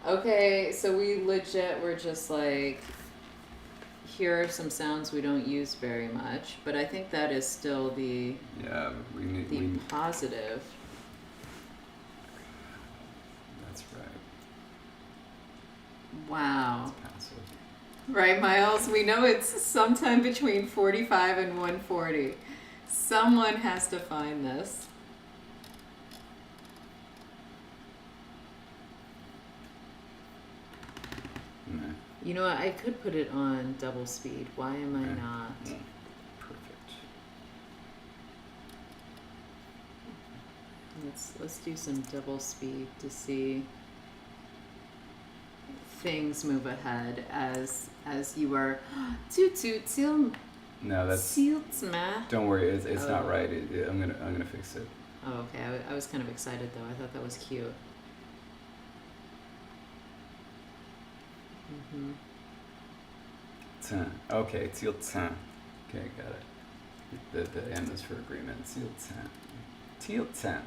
Okay, so we legit were just like, here are some sounds we don't use very much, but I think that is still the Yeah, the positive. That's right. Wow. It's passive. Right, Miles? We know it's sometime between 45 and 140. Someone has to find this. No. You know what? I could put it on double speed. Why am I Okay. not? Yeah. Perfect. Let's do some double speed to see things move ahead as you are toot toot till No, that's. ma. Don't worry, it's not Oh. right. I'm gonna fix it. Oh, okay. I was kind of excited though. I thought that was cute. Mm-hmm. Tin. Okay, till tin. Okay, got it. The M is for agreement. Till tin. Till tin.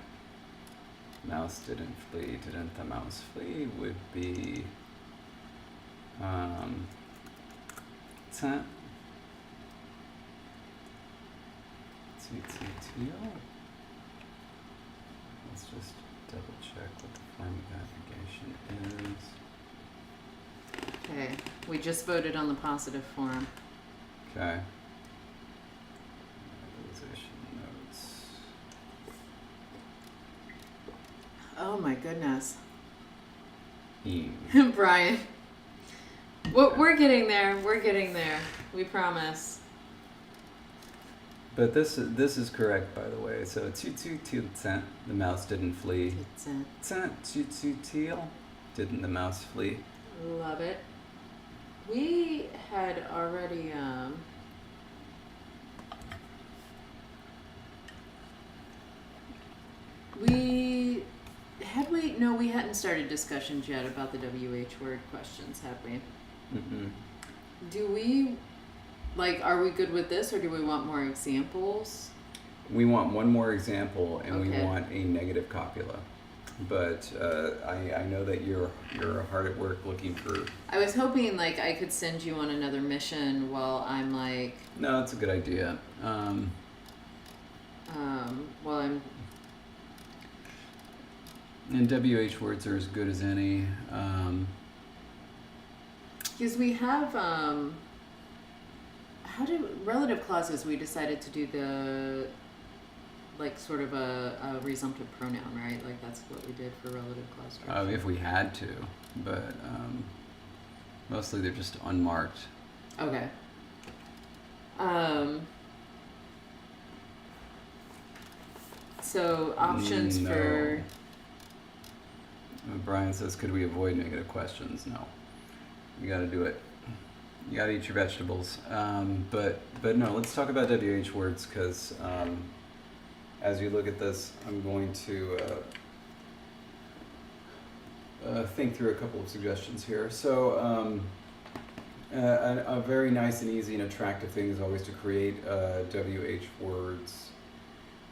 Mouse didn't flee. Didn't the mouse flee? Would be tin. Teal. Let's just double check what the form of navigation is. Okay. We just voted on the positive form. Okay. Mobilization notes. Oh my goodness. Eam. Brian. We're getting there. We're getting there. We promise. But this is correct, by the way. So teal. The mouse didn't flee. Teal. Didn't the mouse flee? Love it. We had already we hadn't started discussions yet about the WH word questions, had we? Mm-mm. Do we are we good with this, or do we want more examples? We want one more example, and we Okay. want a negative copula. But I know that you're hard at work looking for. I was hoping I could send you on another mission while I'm No, it's a good idea. while I'm And WH words are as good as any. because we have how do relative clauses, we decided to do the sort of a resumptive pronoun, right? That's what we did for relative clause structure. If we had to, but mostly they're just unmarked. Okay. So options No. for Brian says, could we avoid negative questions? No. You got to do it. You got to eat your vegetables. But no, let's talk about WH words, because as you look at this, I'm going to think through a couple of suggestions here. So a very nice and easy and attractive thing is always to create WH words.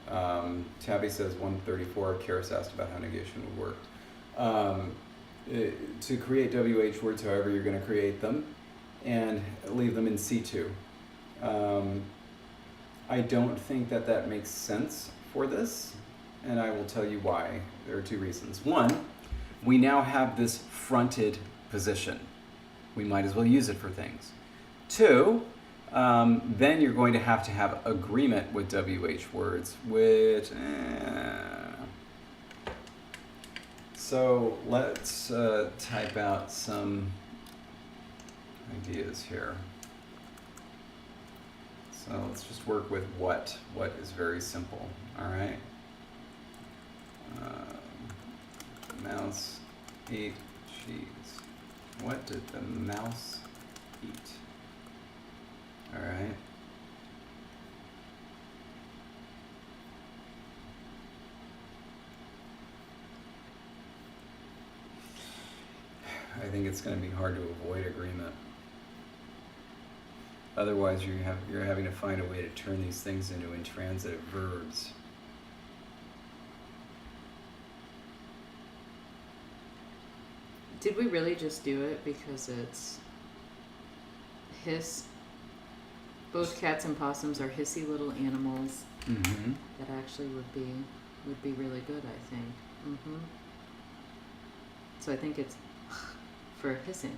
Tabby says 134. Karis asked about how negation would work. To create WH words, however you're going to create them, and leave them in C2. I don't think that makes sense for this, and I will tell you why. There are two reasons. One, we now have this fronted position. We might as well use it for things. Two, then you're going to have agreement with WH words, which... So let's type out some ideas here. So let's just work with what. What is very simple, all right? Mouse ate cheese. What did the mouse eat? All right. I think it's going to be hard to avoid agreement. Otherwise, you're having to find a way to turn these things into intransitive verbs. Did we really just do it because it's hiss? Both cats and possums are hissy little animals Mm-hmm. that actually would be really good, I think. Mm-hmm. So I think it's for hissing.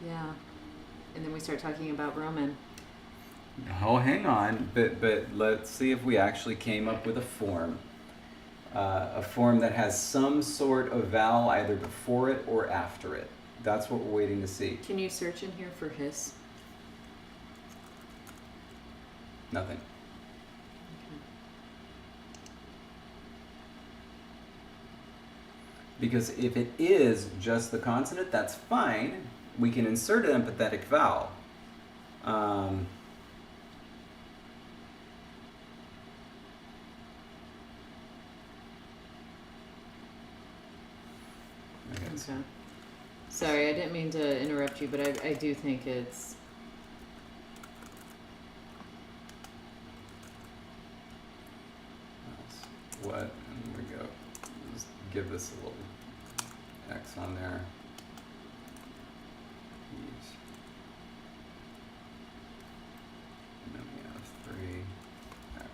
Yeah. And then we start talking about Roman. Oh, hang on. But let's see if we actually came up with a form. A form that has some sort of vowel either before it or after it. That's what we're waiting to see. Can you search in here for hiss? Nothing. Because if it is just the consonant, that's fine. We can insert an empathetic vowel. Okay. Sorry, I didn't mean to interrupt you, but I do think it's... What? And we go. Just give this a little X on there. Eat. And then we have 3X.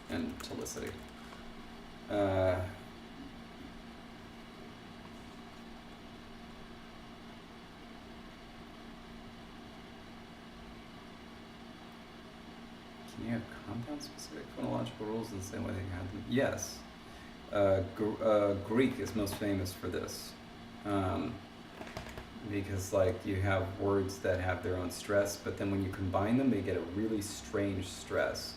And telicity. Can you have compound-specific phonological rules in the same way they have them? Yes. Greek is most famous for this. Because like you have words that have their own stress, but then when you combine them, they get a really strange stress,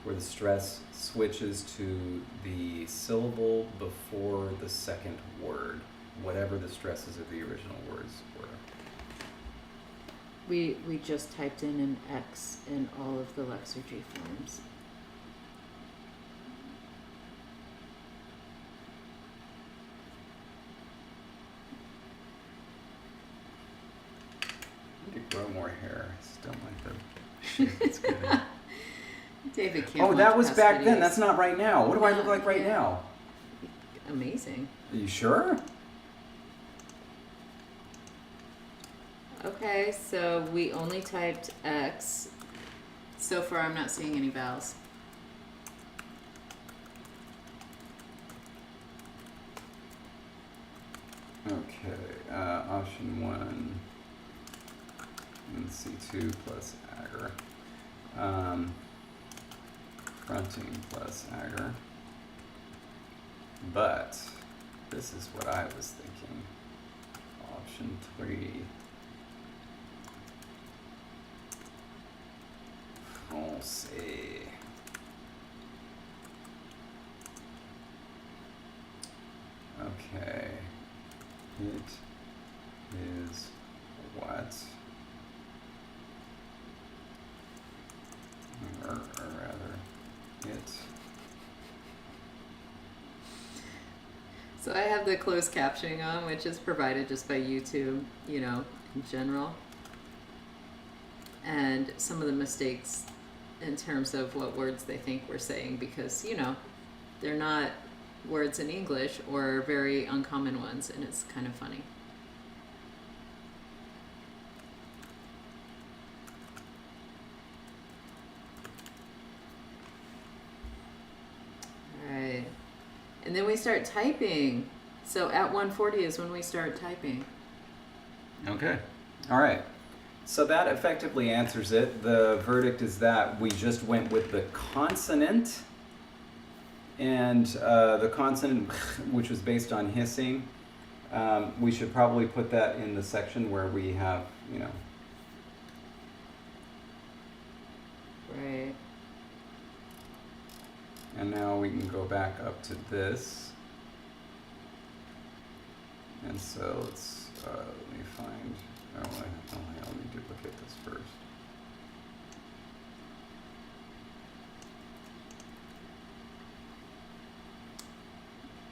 where the stress switches to the syllable before the second word, whatever the stresses of the original words were. We just typed in an X in all of the Lexergy forms. I need to grow more hair. I just don't like the shape it's giving. David can't Oh, that watch was past back then. videos. That's not right now. What do I look like right Yeah. now? Amazing. Are you sure? Okay, so we only typed X. So far, I'm not seeing any vowels. Okay, option 1 and C2 plus agar. Fronting plus agar. But this is what I was thinking. Option 3. Français. Okay. It is what? Or rather, it. So I have the closed captioning on, which is provided just by YouTube, you know, in general. And some of the mistakes in terms of what words they think we're saying, because, you know, they're not words in English or very uncommon ones, and it's kind of funny. All right. And then we start typing. So at 140 is when we start typing. Okay. All right. So that effectively answers it. The verdict is that we just went with the consonant, and the consonant, which was based on hissing. We should probably put that in the section where we have, you know. Right. And now we can go back up to this. And so let's, let me find, let me duplicate this first.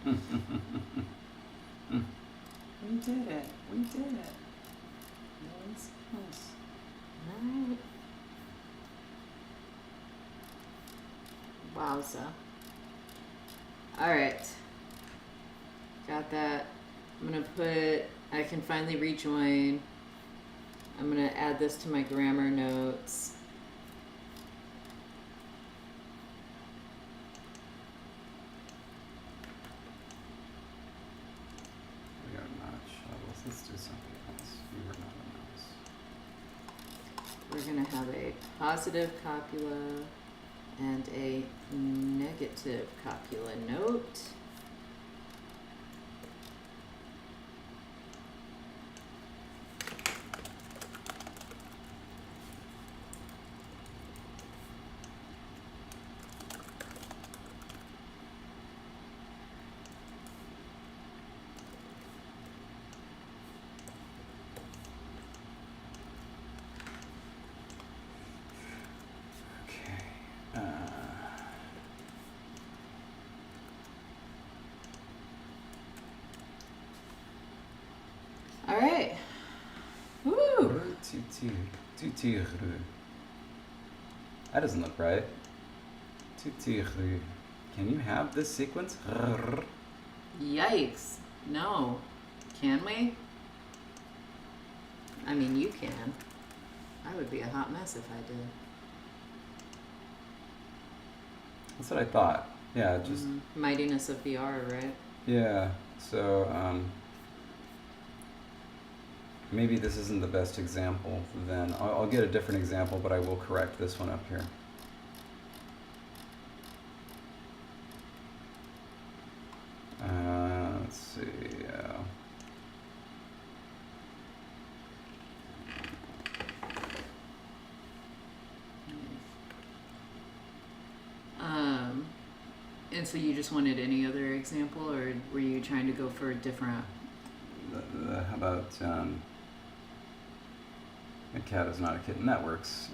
We did it. We did it. No one's close. Alright. Wowza. Alright. Got that. I'm gonna put, I can finally rejoin. I'm gonna add this to my grammar notes. we're going to have a positive copula and a negative copula note. All right. Woo! That doesn't look right. Can you have this sequence? Yikes. No. Can we? I mean, you can. I would be a hot mess if I did. That's what I thought. Yeah, just... Mightiness of the R, right? Yeah, so, maybe this isn't the best example then. I'll get a different example, but I will correct this one up here. Let's see. And so you just wanted any other example, or were you trying to go for a different? How about a cat is not a kitten? That works.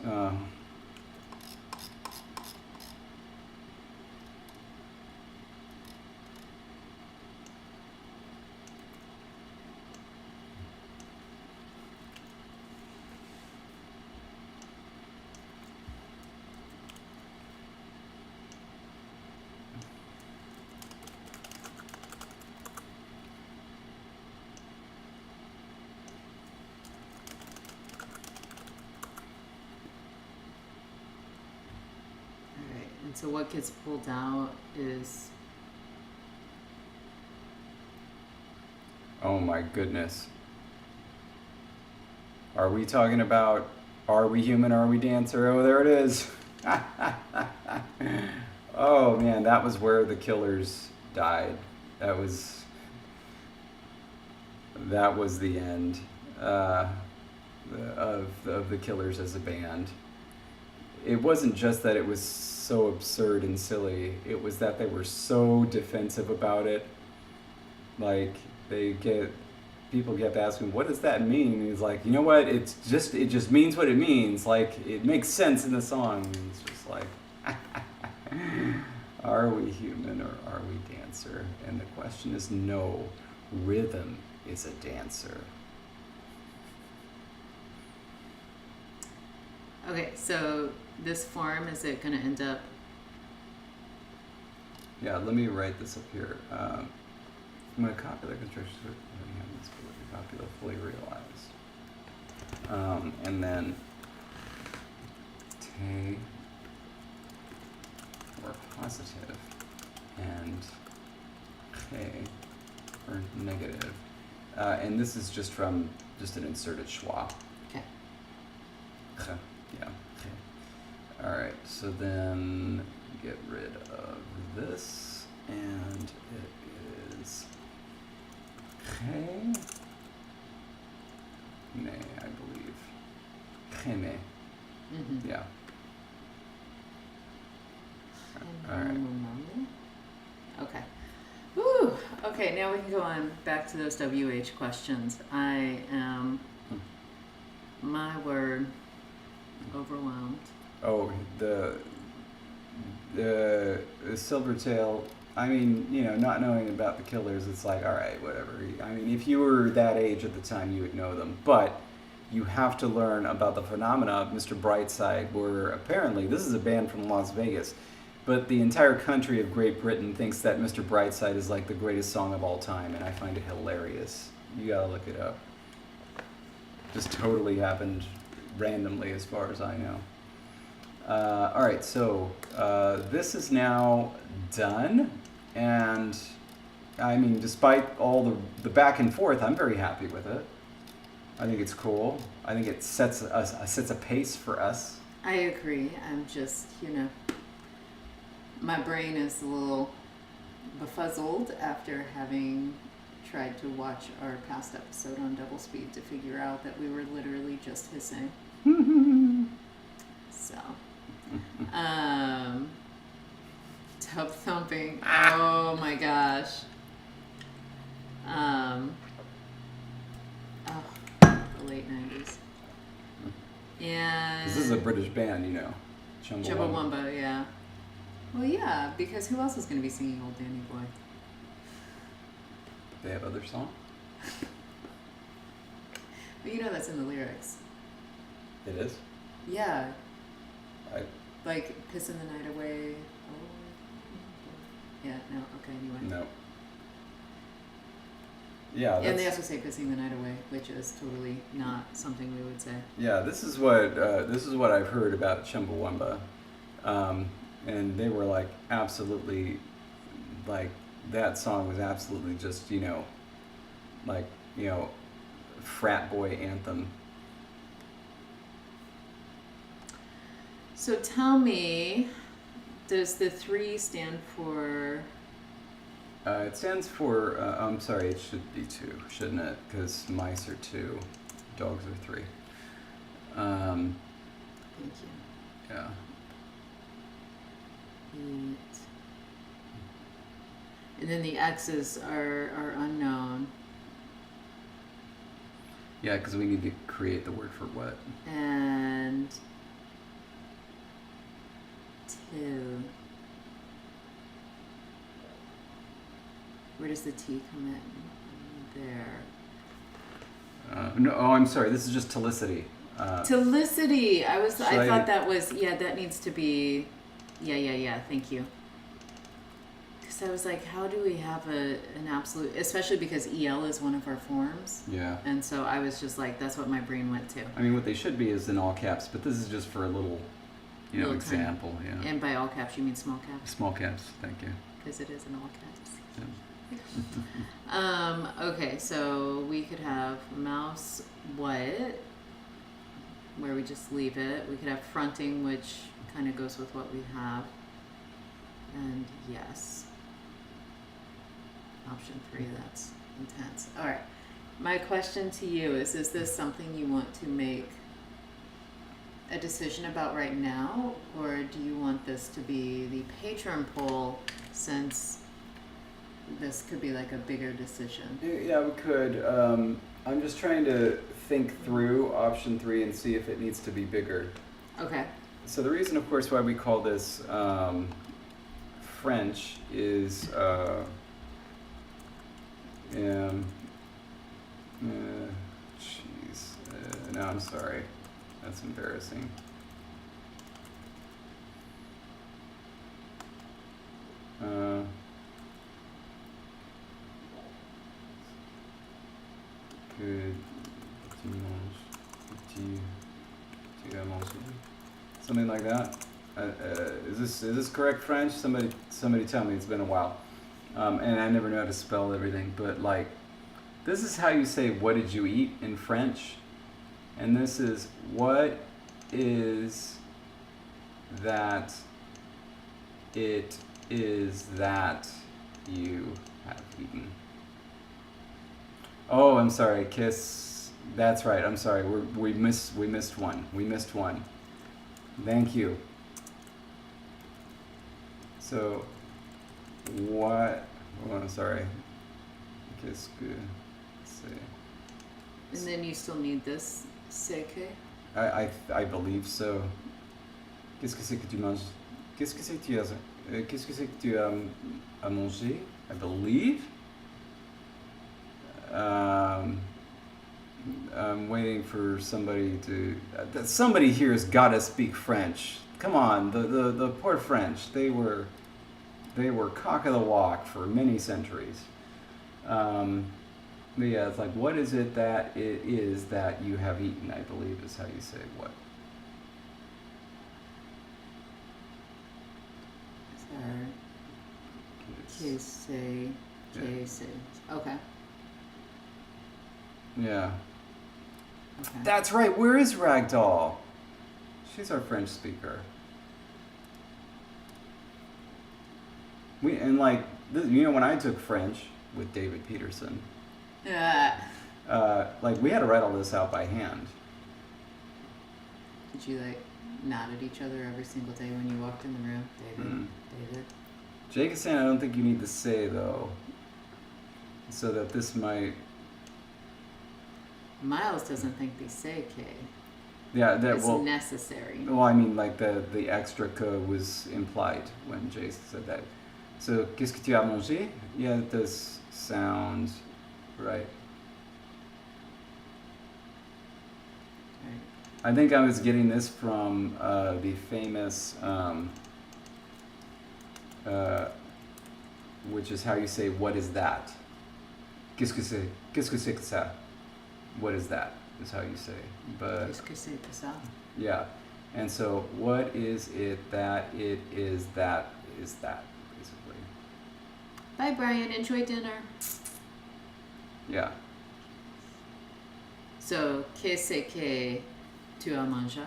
And so what gets pulled out is... Oh my goodness. Are we talking about Are We Human, Are We Dancer? Oh, there it is. Oh man, that was where the Killers died. That was the end of the Killers as a band. It wasn't just that it was so absurd and silly, it was that they were so defensive about it. Like, people kept asking, what does that mean? And he's like, you know what, it just means what it means. Like, it makes sense in the song. And it's just like, are we human or are we dancer? And the question is no, rhythm is a dancer. Okay, so this form, is it going to end up... Yeah, let me write this up here. I'm going to copy the construction script. Copy fully realized. And then te or positive and che or negative. And this is just from an inserted schwa. Okay. Yeah. Okay. All right. So then get rid of this, and it is che me, I believe. Che me. Mm-hmm. Yeah. All right. Okay. Woo. Okay. Now we can go on back to those WH questions. I am, my word, overwhelmed. Oh, the Silvertail. I mean, not knowing about the Killers, it's like, all right, whatever. I mean, if you were that age at the time, you would know them. But you have to learn about the phenomena of Mr. Brightside, where apparently this is a band from Las Vegas, but the entire country of Great Britain thinks that Mr. Brightside is like the greatest song of all time, and I find it hilarious. You gotta look it up. Just totally happened randomly, as far as I know. All right, so this is now done, and I mean, despite all the back and forth, I'm very happy with it. I think it's cool. I think it sets a pace for us. I agree. I'm just, my brain is a little befuzzled after having tried to watch our past episode on double speed to figure out that we were literally just hissing. So, tub thumping. Oh my gosh. The late 90s. And This is a British band, Chumbawamba, yeah. Well, yeah, because who else is going to be singing Old Danny Boy? They have other songs. But that's in the lyrics. It is. Yeah, I like pissing the night away. Oh. Yeah, no, okay, anyway. no. Yeah. And they also say pissing the night away, which is totally not something we would say. Yeah, this is what I've heard about Chumbawamba, and they were like absolutely, like that song was absolutely just frat boy anthem. So tell me, does the 3 stand for? It stands for. I'm sorry, it should be 2, shouldn't it? Because mice are 2, dogs are 3. Thank you. Yeah. 8. And then the X's are unknown. Yeah, because we need to create the word for what. And 2. Where does the T come in? There. No, oh, I'm sorry. This is just telicity. Telicity. I I- thought that was, that needs to be, yeah. Thank you. Because I was like, how do we have an absolute, especially because EL is one of our forms. Yeah. And so I was just like, that's what my brain went to. I mean, what they should be is in all caps, but this is just for a little, Little example. Yeah. And by all caps, you mean small caps? Small caps. Thank you. Because it is in all caps. Yeah. Okay, so we could have mouse what, where we just leave it. We could have fronting, which kind of goes with what we have. And yes. Option 3, that's intense. All right. My question to you is this something you want to make a decision about right now, or do you want this to be the patron poll, since this could be like a bigger decision? Yeah, we could. I'm just trying to think through option 3 and see if it needs to be bigger. Okay. So the reason, of course, why we call this French is no, I'm sorry. That's embarrassing. Que tu as mangé. Something like that. Is this correct French? Somebody tell me. It's been a while, and I never know how to spell everything. But like, this is how you say "What did you eat?" in French, and this is what is that? It is that you have eaten. Oh, I'm sorry. Kiss. That's right. I'm sorry. We missed one. We missed one. Thank you. So, what? Oh, I'm sorry. Qu'est-ce que c'est? And then you still need this seke? I believe so. Qu'est-ce que c'est que tu manges? Qu'est-ce que c'est que tu as? Qu'est-ce que c'est que tu as à manger? I believe. I'm waiting for somebody to. Somebody here has got to speak French. Come on, the poor French. They were cock of the walk for many centuries. But yeah, it's like, what is it that it is that you have eaten? I believe is how you say what. Kese. Okay. Yeah. Okay. That's right. Where is Ragdoll? She's our French speaker. When I took French with David Peterson, like we had to write all this out by hand. Did you like nod at each other every single day when you walked in the room, David? David. Jake is saying I don't think you need to say though, so that this might. Miles doesn't think they say K. Yeah, that It's well. necessary. Well, I mean, like the extra "que" was implied when Jake said that. So, qu'est-ce que tu as mangé? Yeah, it does sound right. Right. I think I was getting this from the famous, which is how you say "what is that?" Qu'est-ce que c'est? Qu'est-ce que c'est que ça? What is that? Is how you say. But Qu'est-ce que c'est que ça? yeah, and so what is it that it is that is that basically? Bye, Brian. Enjoy dinner. Yeah. So, qu'est-ce que tu as mangé?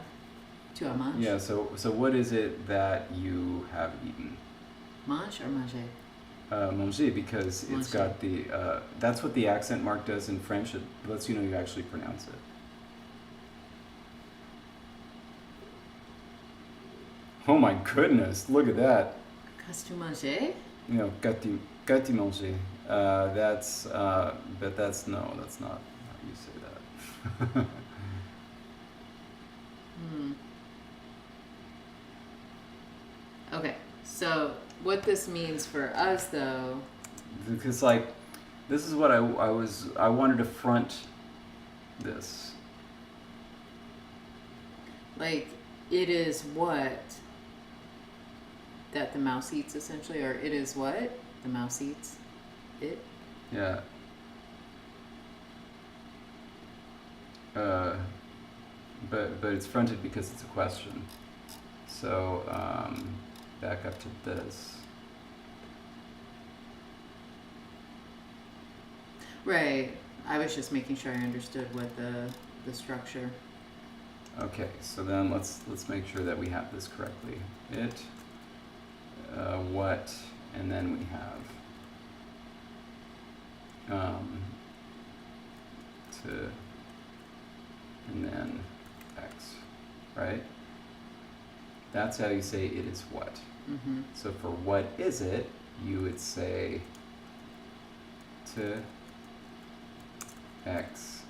Tu as mangé? Yeah. So what is it that you have eaten? Mange or manger? Manger, because it's Manger. got the that's what the accent mark does in French. It lets you know you actually pronounce it. Oh my goodness! Look at that. Qu'est-ce que tu manges? You know, gâti manger. That's but that's no, that's not how you say that. Okay, so what this means for us, though, Because like, this is what I wanted to front this. like, it is what that the mouse eats, essentially, or it is what the mouse eats. It. Yeah. But it's fronted because it's a question. So back up to this. Right. I was just making sure I understood what the structure. Okay, so then let's make sure that we have this correctly. It, what, and then we have to, and then X, right? That's how you say it is what. Mm-hmm. So for what is it, you would say to X,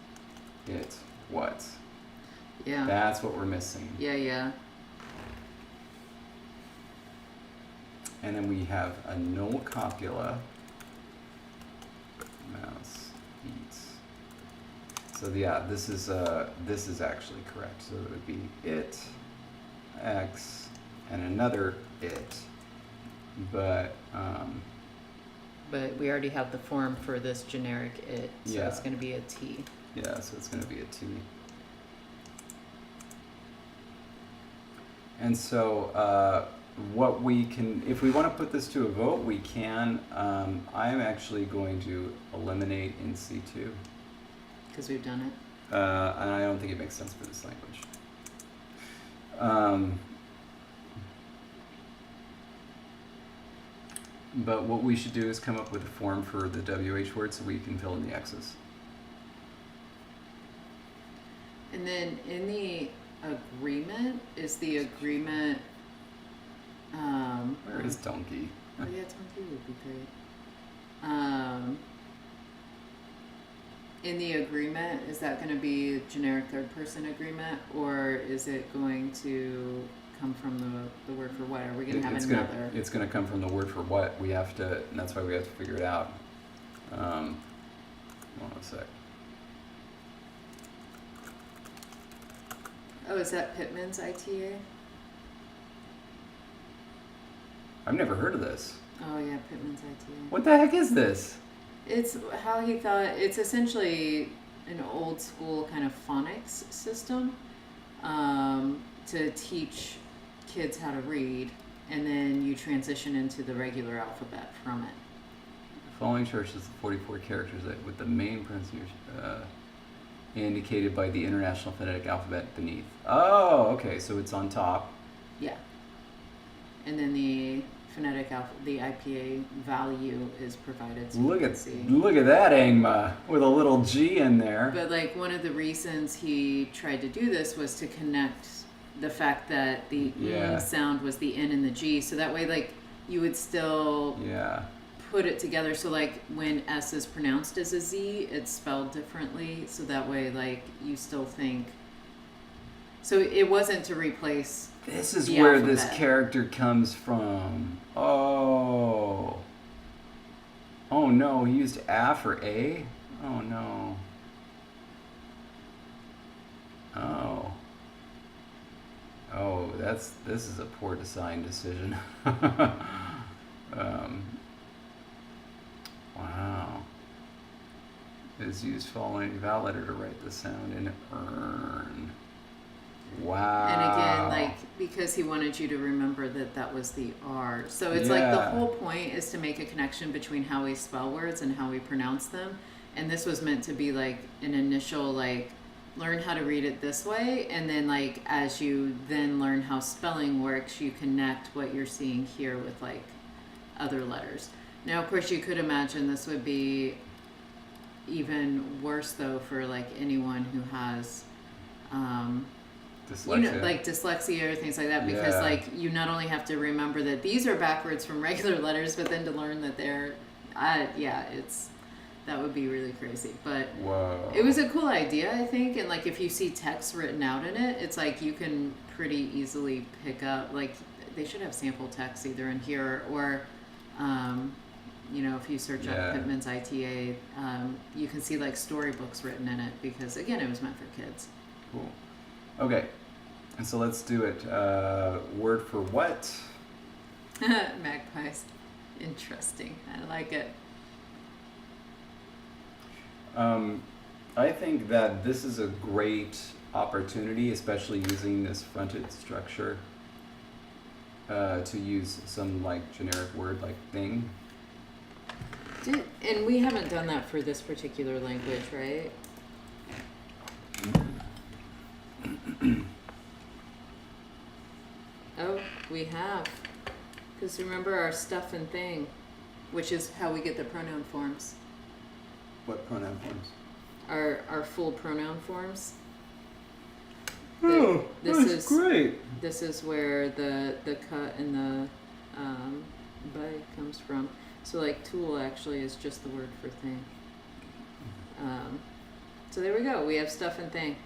it, what. Yeah. That's what we're missing. Yeah. And then we have a null copula. Mouse eats. So yeah, this is actually correct. So it would be it, X, and another it. But But we already have the form for this generic it, so Yeah. it's going to be a T. yeah, so it's going to be a T. And so what we can, if we want to put this to a vote, we can. I'm actually going to eliminate in C2. Because we've done it. And I don't think it makes sense for this language. But what we should do is come up with a form for the WH word so we can fill in the X's. And then in the agreement, is the agreement. Where is donkey? Oh, yeah, donkey would be great. In the agreement, is that going to be generic third person agreement, or is it going to come from the word for what? Are we going to have another? It's gonna come from the word for what. We have to, and that's why we have to figure it out. Hold on a sec. Oh, is that Pittman's ITA? I've never heard of this. Oh, yeah, Pittman's ITA. What the heck is this? It's how he thought, it's essentially an old school kind of phonics system to teach kids how to read, and then you transition into the regular alphabet from it. The following church is the 44 characters with the main indicated by the International Phonetic Alphabet beneath. Oh, okay, so it's on top. Yeah. And then the the IPA value is provided so you can see. Look at that Angma with a little G in there. But like one of the reasons he tried to do this was to connect the fact that the sound was the N and the G, so that way like you would still put it together. So like when S is pronounced as a Z, it's spelled differently. So that way like you still think. So it wasn't to replace. This is the where alphabet. this character comes from. Oh. Oh no, he used A for A? Oh no. Oh. Oh, this is a poor design decision. Wow. Is used following vowel letter to write the sound in earn. Wow. And again, like, because he wanted you to remember that that was the R. So it's like the whole point is to make a connection between how we spell words and how we pronounce them. And this was meant to be like an initial, like, learn how to read it this way. And then, like, as you then learn how spelling works, you connect what you're seeing here with, like, other letters. Now, of course, you could imagine this would be even worse, though, for, like, anyone who has... dyslexia. You know, like dyslexia or things like that, because like you not only have to remember that these are backwards from regular letters, but then to learn that they're, that would be really crazy. But it was a cool idea, I think, and like if you see text written out in it, it's like you can pretty easily pick up, like they should have sample text either in here or, you know, if you search up Pittman's ITA, you can see like storybooks written in it because again, it was meant for kids. Cool. Okay, and so let's do it. Word for what? Magpies. Interesting. I like it. I think that this is a great opportunity, especially using this fronted structure, to use some like generic word like thing. And we haven't done that for this particular language, right? Oh, we have. Because remember our stuff and thing, which is how we get the pronoun forms. What pronoun forms? Our full pronoun forms. Oh, that's great. This is where the cut and the by comes from. So like tool actually is just the word for thing. So there we go. We have stuff and thing.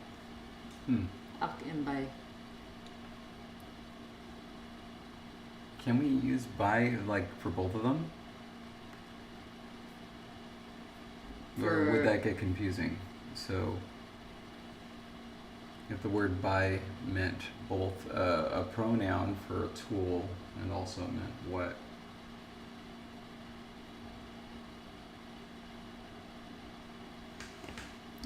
Ak and by. Can we use by like for both of them? Or would that get confusing? So if the word by meant both a pronoun for a tool and also meant what?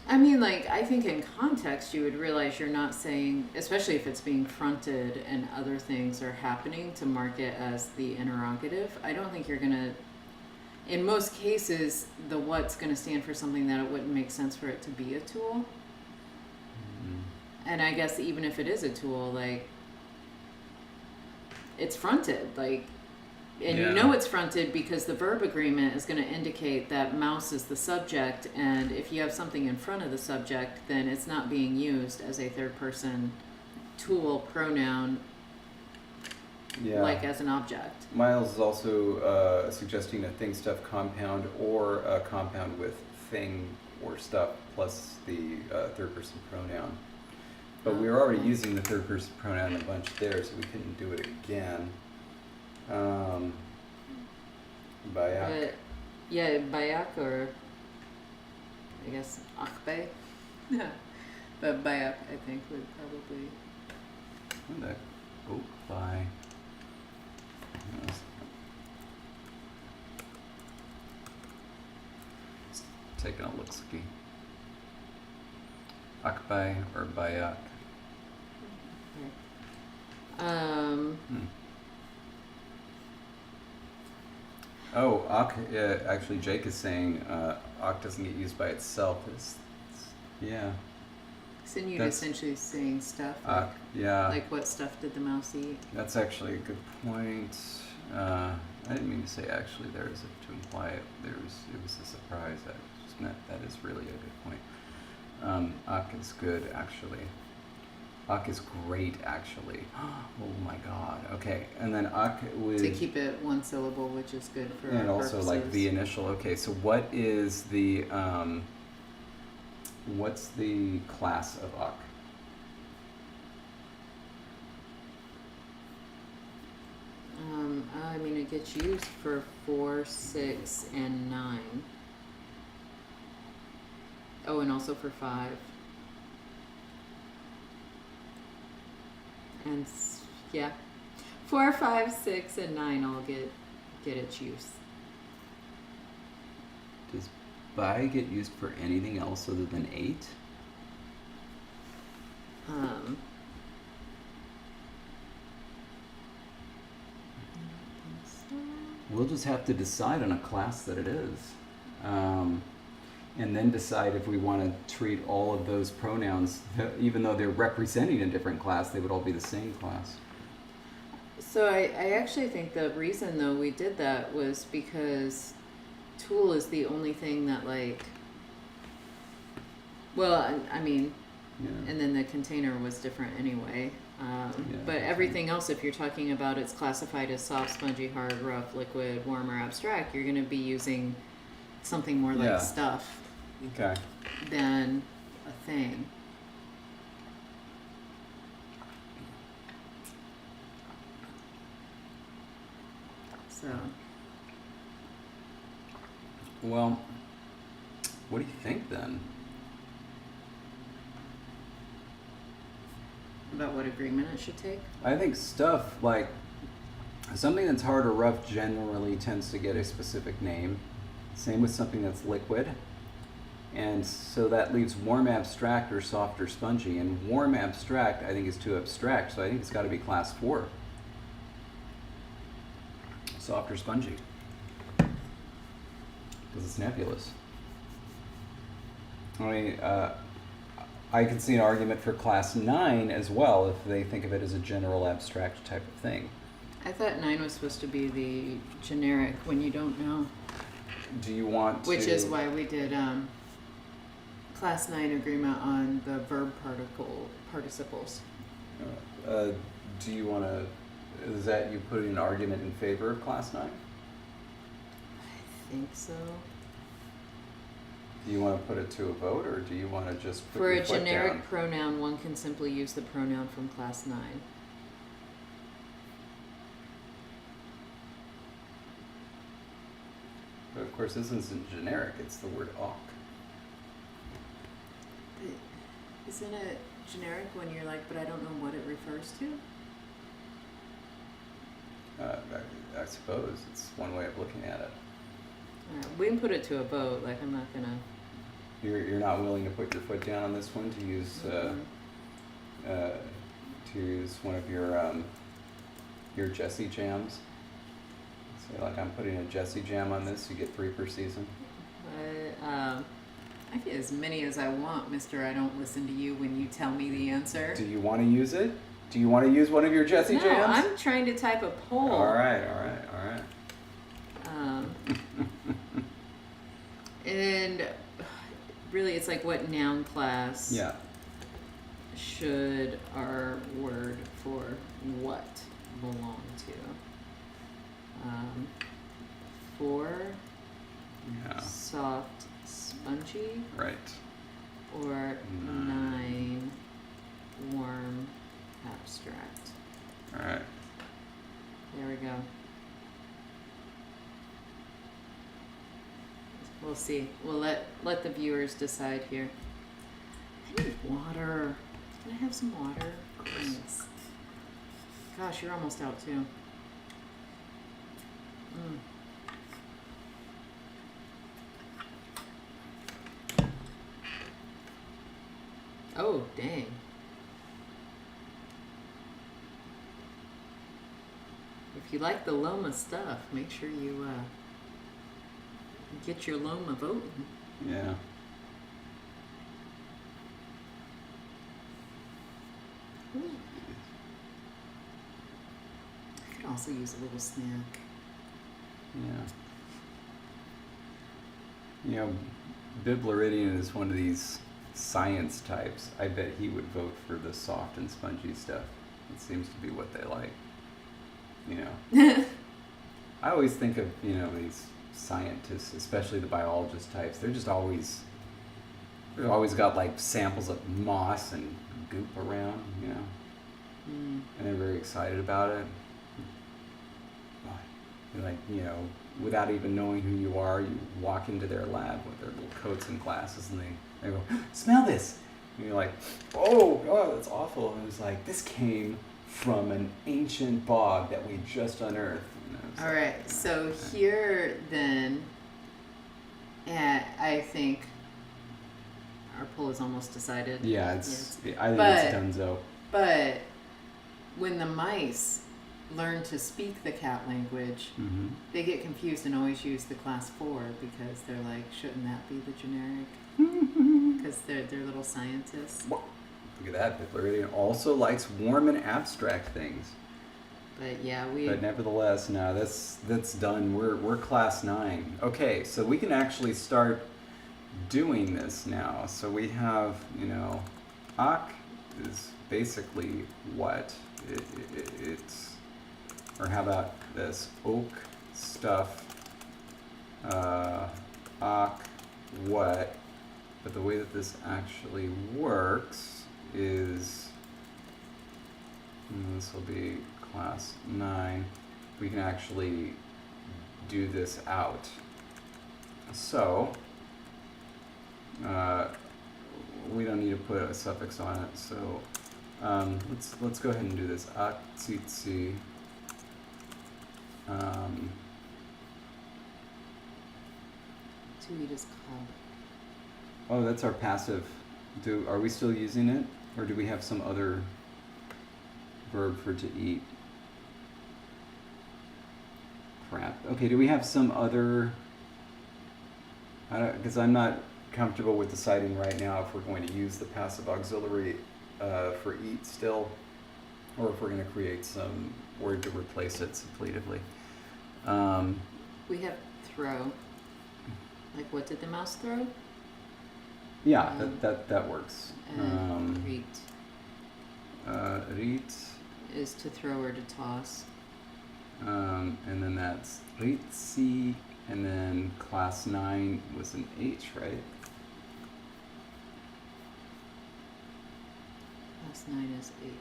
I mean, like, I think in context you would realize you're not saying, especially if it's being fronted and other things are happening, to mark it as the interrogative. I don't think you're going to, in most cases, the what's going to stand for something that it wouldn't make sense for it to be a tool. And I guess even if it is a tool, like, it's fronted, like, and you know it's fronted because the verb agreement is going to indicate that mouse is the subject, and if you have something in front of the subject, then it's not being used as a third person tool pronoun, like as an object. Miles is also suggesting a thing stuff compound or a compound with thing or stuff plus the third person pronoun. But we were already using the third person pronoun a bunch there, so we couldn't do it again. Bayak. Yeah, bayak, or I guess akbay. But bayak, I think, would probably. What the oak by. It's taking a look-ski. Akbay or bayak. Oh, ak, actually Jake is saying ak doesn't get used by itself. Yeah. Isn't you That's- essentially saying stuff? Yeah. Like what stuff did the mouse eat? That's actually a good point. I didn't mean to say actually there as if to imply it. It was a surprise. I just meant that is really a good point. Uck is good actually. Uck is great actually. Oh my god. Okay, and then Uck was To keep it one syllable, which is good for and our also purposes. like the initial. Okay, so what is the what's the class of Uck? I mean, it gets used for 4, 6, and 9. Oh, and also for 5. And yeah, 4, 5, 6, and 9 all get its use. Does by get used for anything else other than 8? We'll just have to decide on a class that it is. And then decide if we want to treat all of those pronouns, even though they're representing a different class, they would all be the same class. So I actually think the reason though we did that was because tool is the only thing that like, well, I mean, Yeah. and then the container was different anyway. But everything else, if you're talking about it's classified as soft, spongy, hard, rough, liquid, warm, or abstract, you're going to be using something more like Yeah. stuff Okay. than a thing. So, Well, what do you think then? about what agreement it should take? I think stuff like something that's hard or rough generally tends to get a specific name. Same with something that's liquid. And so that leaves warm abstract or soft or spongy. And warm abstract I think is too abstract, so I think it's got to be class 4. Soft or spongy. Because it's nebulous. I mean, I can see an argument for class 9 as well if they think of it as a general abstract type of thing. I thought 9 was supposed to be the generic when you don't know. Do you want to... Which is why we did class 9 agreement on the verb participles. Do you want to... Is that you putting an argument in favor of class 9? I think so. Do you want to put it to a vote, or do you want to just put For your a foot generic down? pronoun, one can simply use the pronoun from class 9. But of course, this isn't generic. It's the word awk. But isn't it generic when you're like, but I don't know what it refers to? I suppose it's one way of looking at it. We can put it to a vote. Like, I'm not gonna. You're not willing to put your foot down on this one to use one of your Jessie jams. So like I'm putting a Jessie jam on this. You get 3 per season. I get as many as I want, Mister. I don't listen to you when you tell me the answer. Do you want to use it? Do you want to use one of your Jessie No, jams? I'm trying to type a poll. All right. And really, it's like what noun class Yeah. should our word for what belong to? 4 Yeah. soft, spongy, Right. or 9. 9 warm, abstract. All right. There we go. We'll see. We'll let the viewers decide here. I need water. Can I have some water? Thanks. Gosh, you're almost out too. Oh, dang. If you like the Loma stuff, make sure you get your Loma voting. Yeah. also use a little snack. Yeah. You know, Bibleridian is one of these science types. I bet he would vote for the soft and spongy stuff. It seems to be what they like. You know. I always think of, you know, these scientists, especially the biologist types, they've always got like samples of moss and goop around, you know. And they're very excited about it. You're like, you know, without even knowing who you are, you walk into their lab with their little coats and glasses, and they go, smell this. And you're like, oh, that's awful. And it's like, this came from an ancient bog that we just unearthed. All right, so here then, I think our poll is almost decided. Yeah, I think it's donezo. But when the mice learn to speak the cat language, they get confused and always use the class 4 because they're like, shouldn't that be the generic? Because they're little scientists. Look at that. Bibleridian also likes warm and abstract things. But yeah, But nevertheless, no, that's done. We're class 9. Okay, so we can actually start doing this now. So we have, you know, Ak is basically what? It's, or how about this? Oak stuff. Ak what? But the way that this actually works is, and this will be class 9, we can actually do this out. So, we don't need to put a suffix on it, so let's go ahead and do this. Atsitsi. To eat is called. Oh, that's our passive. Are we still using it? Or do we have some other verb for to eat? Crap. Okay, do we have some other... because I'm not comfortable with deciding right now if we're going to use the passive auxiliary for eat still, or if we're going to create some word to replace it suppletively. We have throw. Like, what did the mouse throw? Yeah, that works. Reet. Reet. Is to throw or to toss. And then that's Ritsi, and then class 9 was an H, right? Class 9 is H.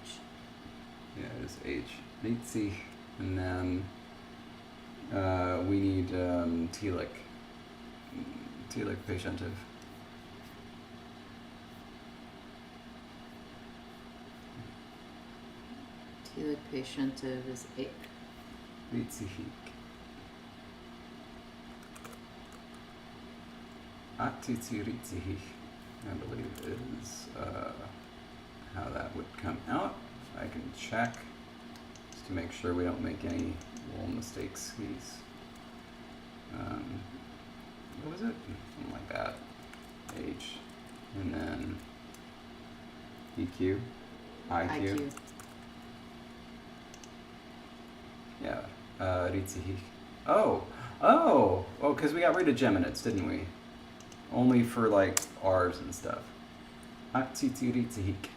Yeah, it is H. Ritsi, and then we need Telic. Telic patientive. Telic patientive is ik. Ritsihik. Atitsi ritsihik, I believe is how that would come out. I can check just to make sure we don't make any little mistakes. What was it? Something like that. H, and then EQ, IQ. Yeah, Ritsihik. Oh, because we got rid of geminates, didn't we? Only for like R's and stuff. Atsitsi Ritsihik.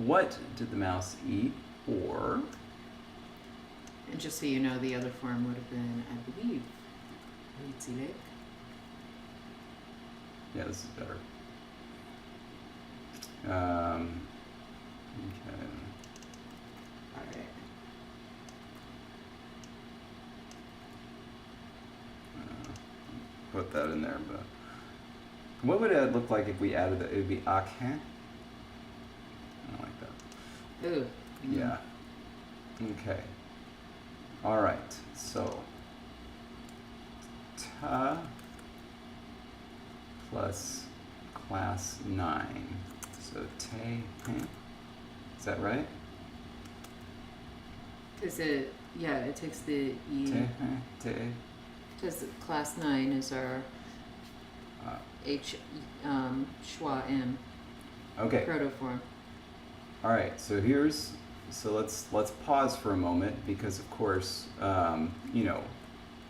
What did the mouse eat? Or, And just so you know, the other form would have been, I believe, Ritzilek. yeah, this is better. Okay. Alright. Put that in there, but what would it look like if we added it? It would be akhe. I don't like that. Ooh. Yeah. Okay. All right. So ta plus class 9. So te. Is that right? Is it, yeah, it takes the E. Te. Because class 9 is our H, schwa M. Okay. Protoform. All right. So here's so let's pause for a moment because of course you know,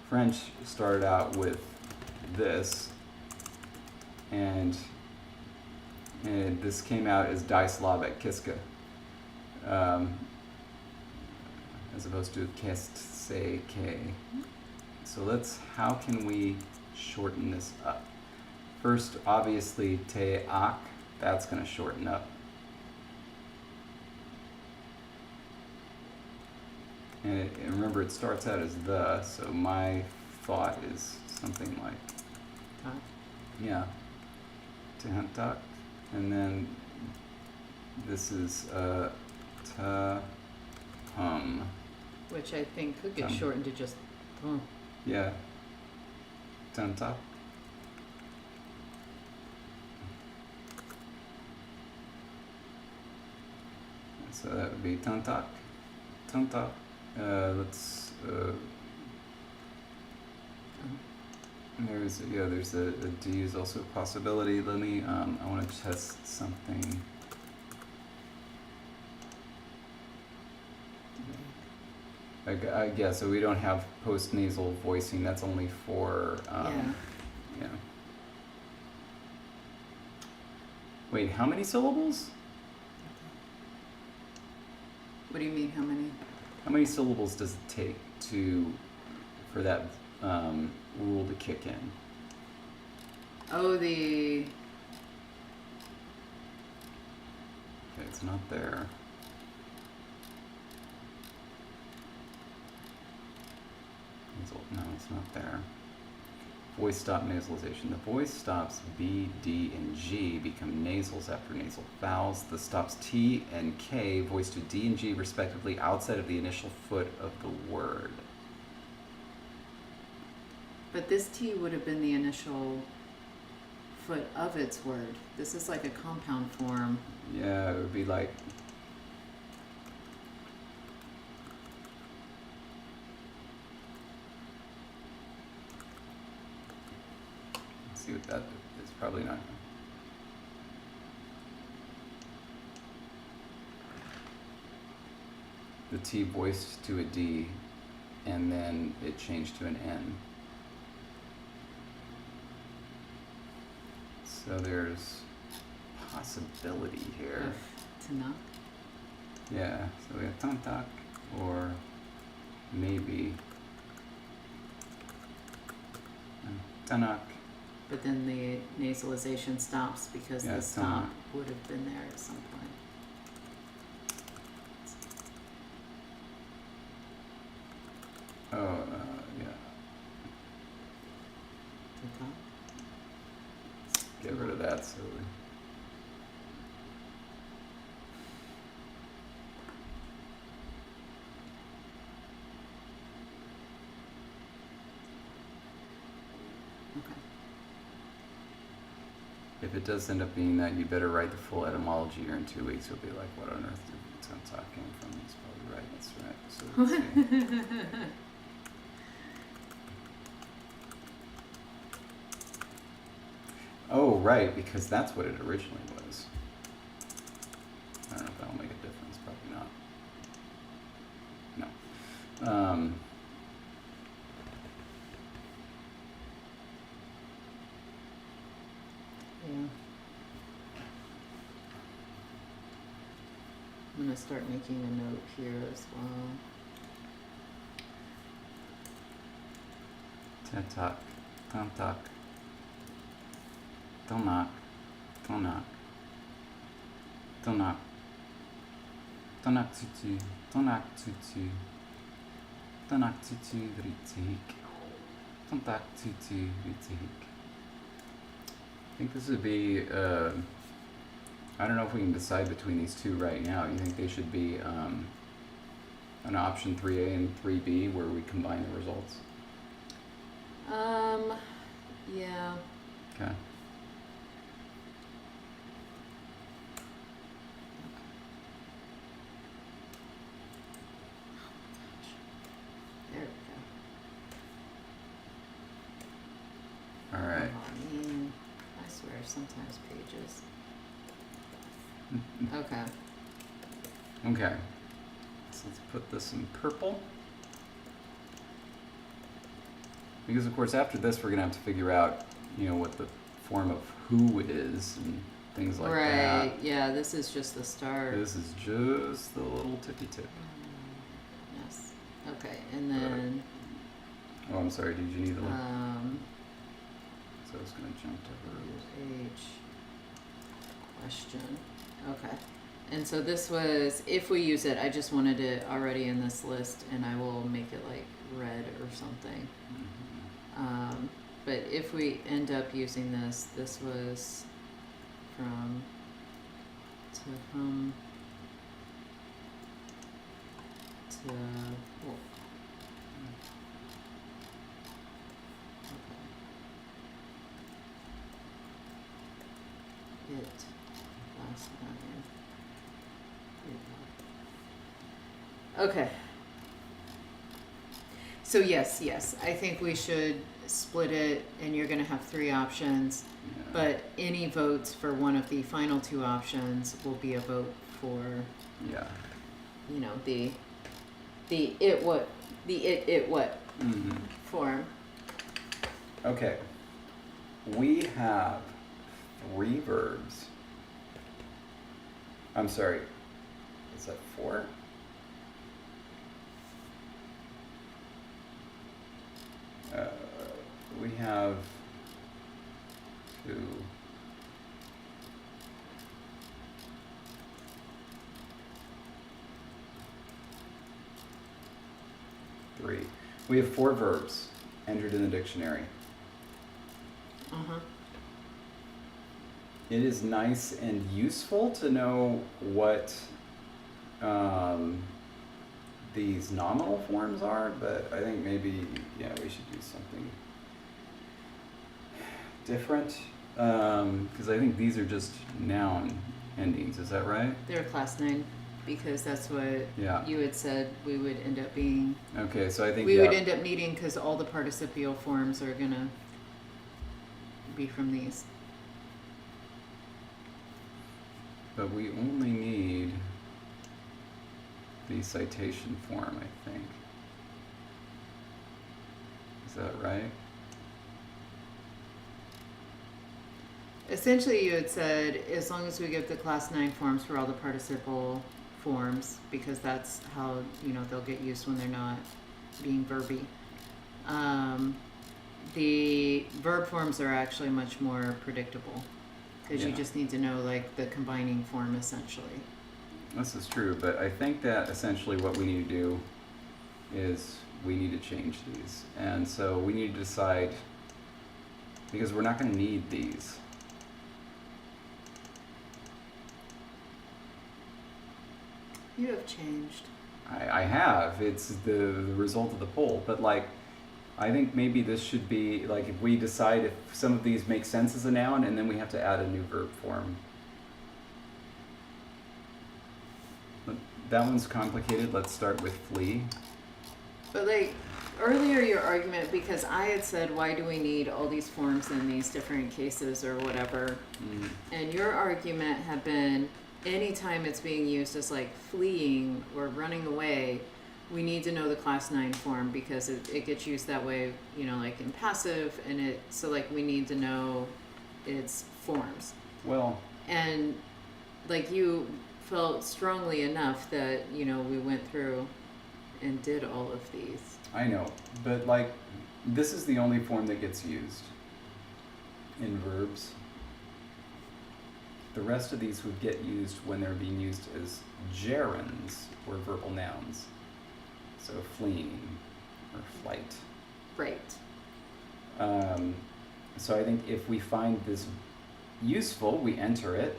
French started out with this, and this came out as Die Slavic Kiska, as opposed to Kest Se K. So how can we shorten this up? First, obviously, Te Ak, that's going to shorten up. And remember, it starts out as the, so my thought is something like, yeah, Tehantak, and then this is Ta Hum. Which I think could get Tum. shortened to just Yeah, Tantak. So that would be Tantak. Tantak. Let's. There's a D is also a possibility. Let me. I want to test something. Yeah, so we don't have post-nasal voicing. That's only for. Yeah. Wait, how many syllables? What do you mean, how many? How many syllables does it take for that rule to kick in? Oh, Okay, it's not there. No, it's not there. Voice stop nasalization. The voice stops B, D, and G become nasals after nasal vowels. The stops T and K voice to D and G respectively outside of the initial foot of the word. but this T would have been the initial foot of its word. This is like a compound form. Yeah, it would be like. Let's see what that is. Probably not. The T voiced to a D, and then it changed to an N. So there's possibility here. Tanak. Yeah, so we have Tantak, or maybe Tanak. But then the nasalization stops because Yeah, the stop Tanak. would have been there at some point. Oh, yeah. Tanak. Get rid of that. So Okay. if it does end up being that, you better write the full etymology, or in 2 weeks you'll be like, what on earth did Tantak came from? It's probably right. That's right. So let's see. Oh, right, because that's what it originally was. I don't know if that'll make a difference. Probably not. No. Yeah. I'm gonna start making a note here as well. Tatak, Tantak, Tonak, Tonak, Tonak, Tonak tutu, Tonak tutu, Tonak tutu ritik, Tontak tutu ritik. I think this would be, I don't know if we can decide between these two right now. You think they should be an option 3A and 3B where we combine the results? Yeah. Okay. There we go. All right. Oh, man. I swear, sometimes pages. Okay. Okay. So let's put this in purple. Because of course after this we're gonna have to figure out, what the form of who is and things like that. Right, yeah, this is just the start. This is just the little tippy tip. Yes. Okay, and then Oh, I'm sorry, did you need to look? So I was gonna jump to hers. H question. Okay. And so this was, if we use it, I just wanted it already in this list and I will make it like red or something. But if we end up using this was from to whom to wolf. Okay. It last nine. Okay. So yes, I think we should split it, and you're going to have 3 options. Yeah. But any votes for one of the final 2 options will be a vote for, Yeah. the it what Mm-hmm. form. Okay. We have 3 verbs. I'm sorry. Is that 4? We have 2. 3. We have 4 verbs entered in the dictionary. Uh-huh. It is nice and useful to know what these nominal forms are, but I think maybe, we should do something different, because I think these are just noun endings. Is that right? They're class 9 because that's what Yeah. you had said we would end up being. Okay, so I think We would end up needing, because all the participial forms are going to be from these. But we only need the citation form, I think. Is that right? Essentially, you had said as long as we give the class 9 forms for all the participle forms, because that's how they'll get used when they're not being verby. The verb forms are actually much more predictable, because you Yeah. just need to know like the combining form essentially. This is true, but I think that essentially what we need to do is we need to change these. And so we need to decide, because we're not going to need these. You have changed. I have. It's the result of the poll. But I think maybe this should be, if we decide if some of these make sense as a noun, and then we have to add a new verb form. That one's complicated. Let's start with flee. But earlier your argument, because I had said, why do we need all these forms in these different cases or whatever? And your argument had been, anytime it's being used as fleeing or running away, we need to know the class 9 form, because it gets used that way, in passive, and we need to know its forms. Well, And you felt strongly enough that, we went through and did all of these. I know, but this is the only form that gets used in verbs. The rest of these would get used when they're being used as gerunds or verbal nouns. So fleeing or flight. Right. So I think if we find this useful, we enter it.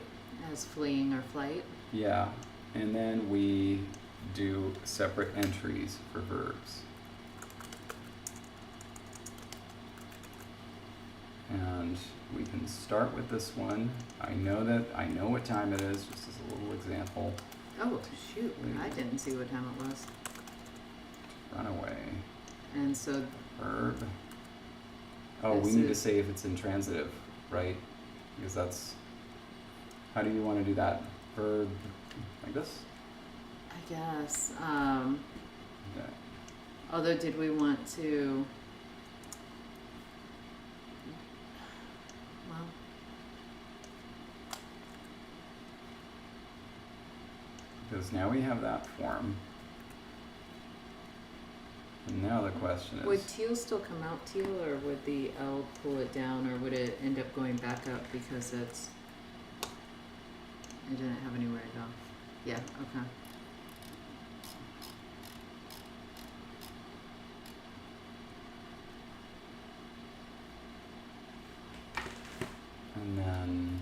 As fleeing or flight. Yeah, and then we do separate entries for verbs. And we can start with this one. I know what time it is, just as a little example. Oh, shoot. I didn't see what time it was. Run away. And so, Verb. Oh, we This need to is- say if it's intransitive, right? Because how do you want to do that? Verb like this? I guess. Yeah. Although, did we want to? Well, Because now we have that form. And now the question is, would teal still come out teal, or would the L pull it down, or would it end up going back up because it didn't have anywhere to go? Yeah, okay. and then,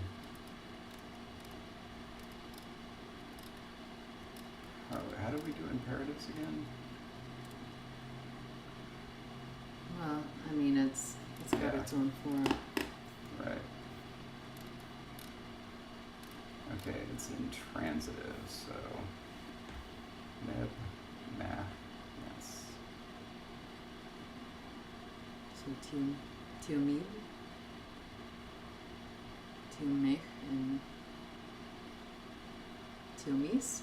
how do we do imperatives again? Well, I mean, it's got Yeah. its own form. Right. Okay, it's intransitive, so meb, math, yes. So teal mead, teal mech, and teal mies.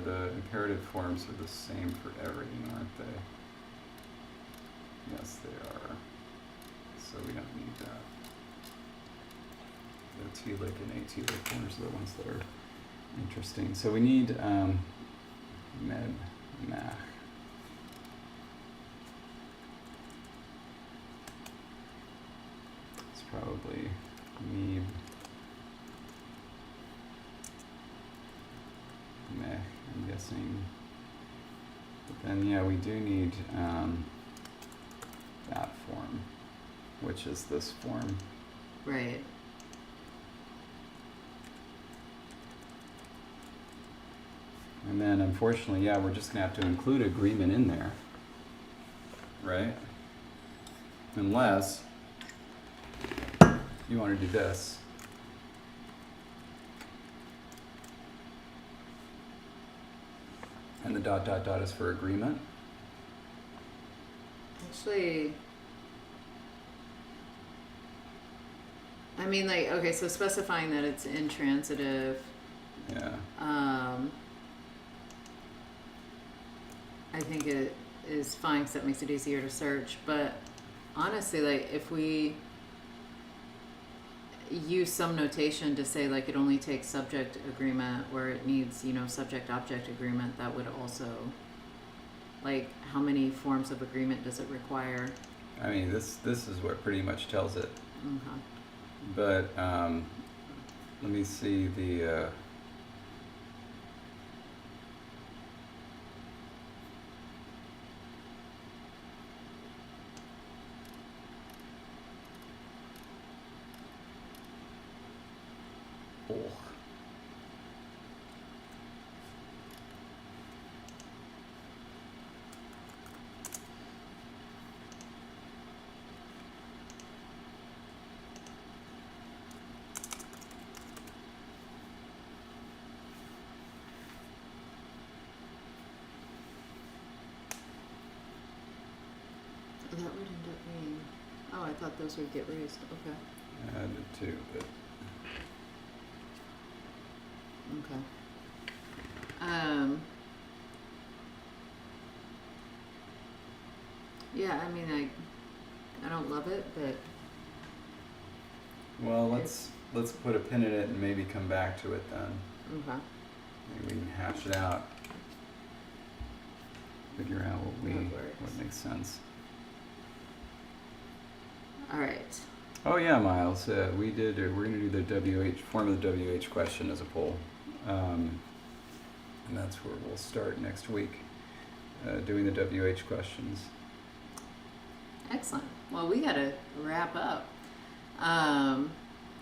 The imperative forms are the same for everything, aren't they? Yes, they are. So we don't need that. The telic and atelic forms are the ones that are interesting. So we need med, mach. It's probably meeb, mech, I'm guessing. But then, yeah, we do need that form, which is this form. Right. And then, unfortunately, yeah, we're just going to have to include agreement in there, right? Unless you want to do this. And the dot dot dot is for agreement. Actually, I mean, like, okay, so specifying that it's intransitive. Yeah. I think it is fine because that makes it easier to search. But honestly, like, if we use some notation to say, like, it only takes subject agreement where it needs, subject object agreement, that would also, like, how many forms of agreement does it require? I mean, this is what pretty much tells it. Okay. But let me see the. Oh. That would end up being. Oh, I thought those would get raised. Okay. I did too, but. Okay. Yeah, I mean, I don't love it, but Well, let's put a pin in it and maybe come back to it then. okay. Maybe we can hash it out. Figure out That works. what makes sense. All right. Oh yeah, Miles. We're going to do the form of the WH question as a poll, and that's where we'll start next week, doing the WH questions. Excellent. Well, we got to wrap up.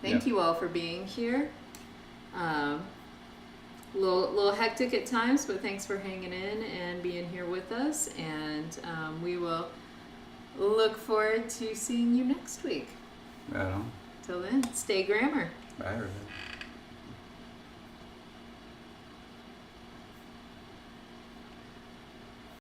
Thank Yeah. you all for being here. Little hectic at times, but thanks for hanging in and being here with us. And we will look forward to seeing you next week. Right on. Till then, stay grammar. Bye, everybody.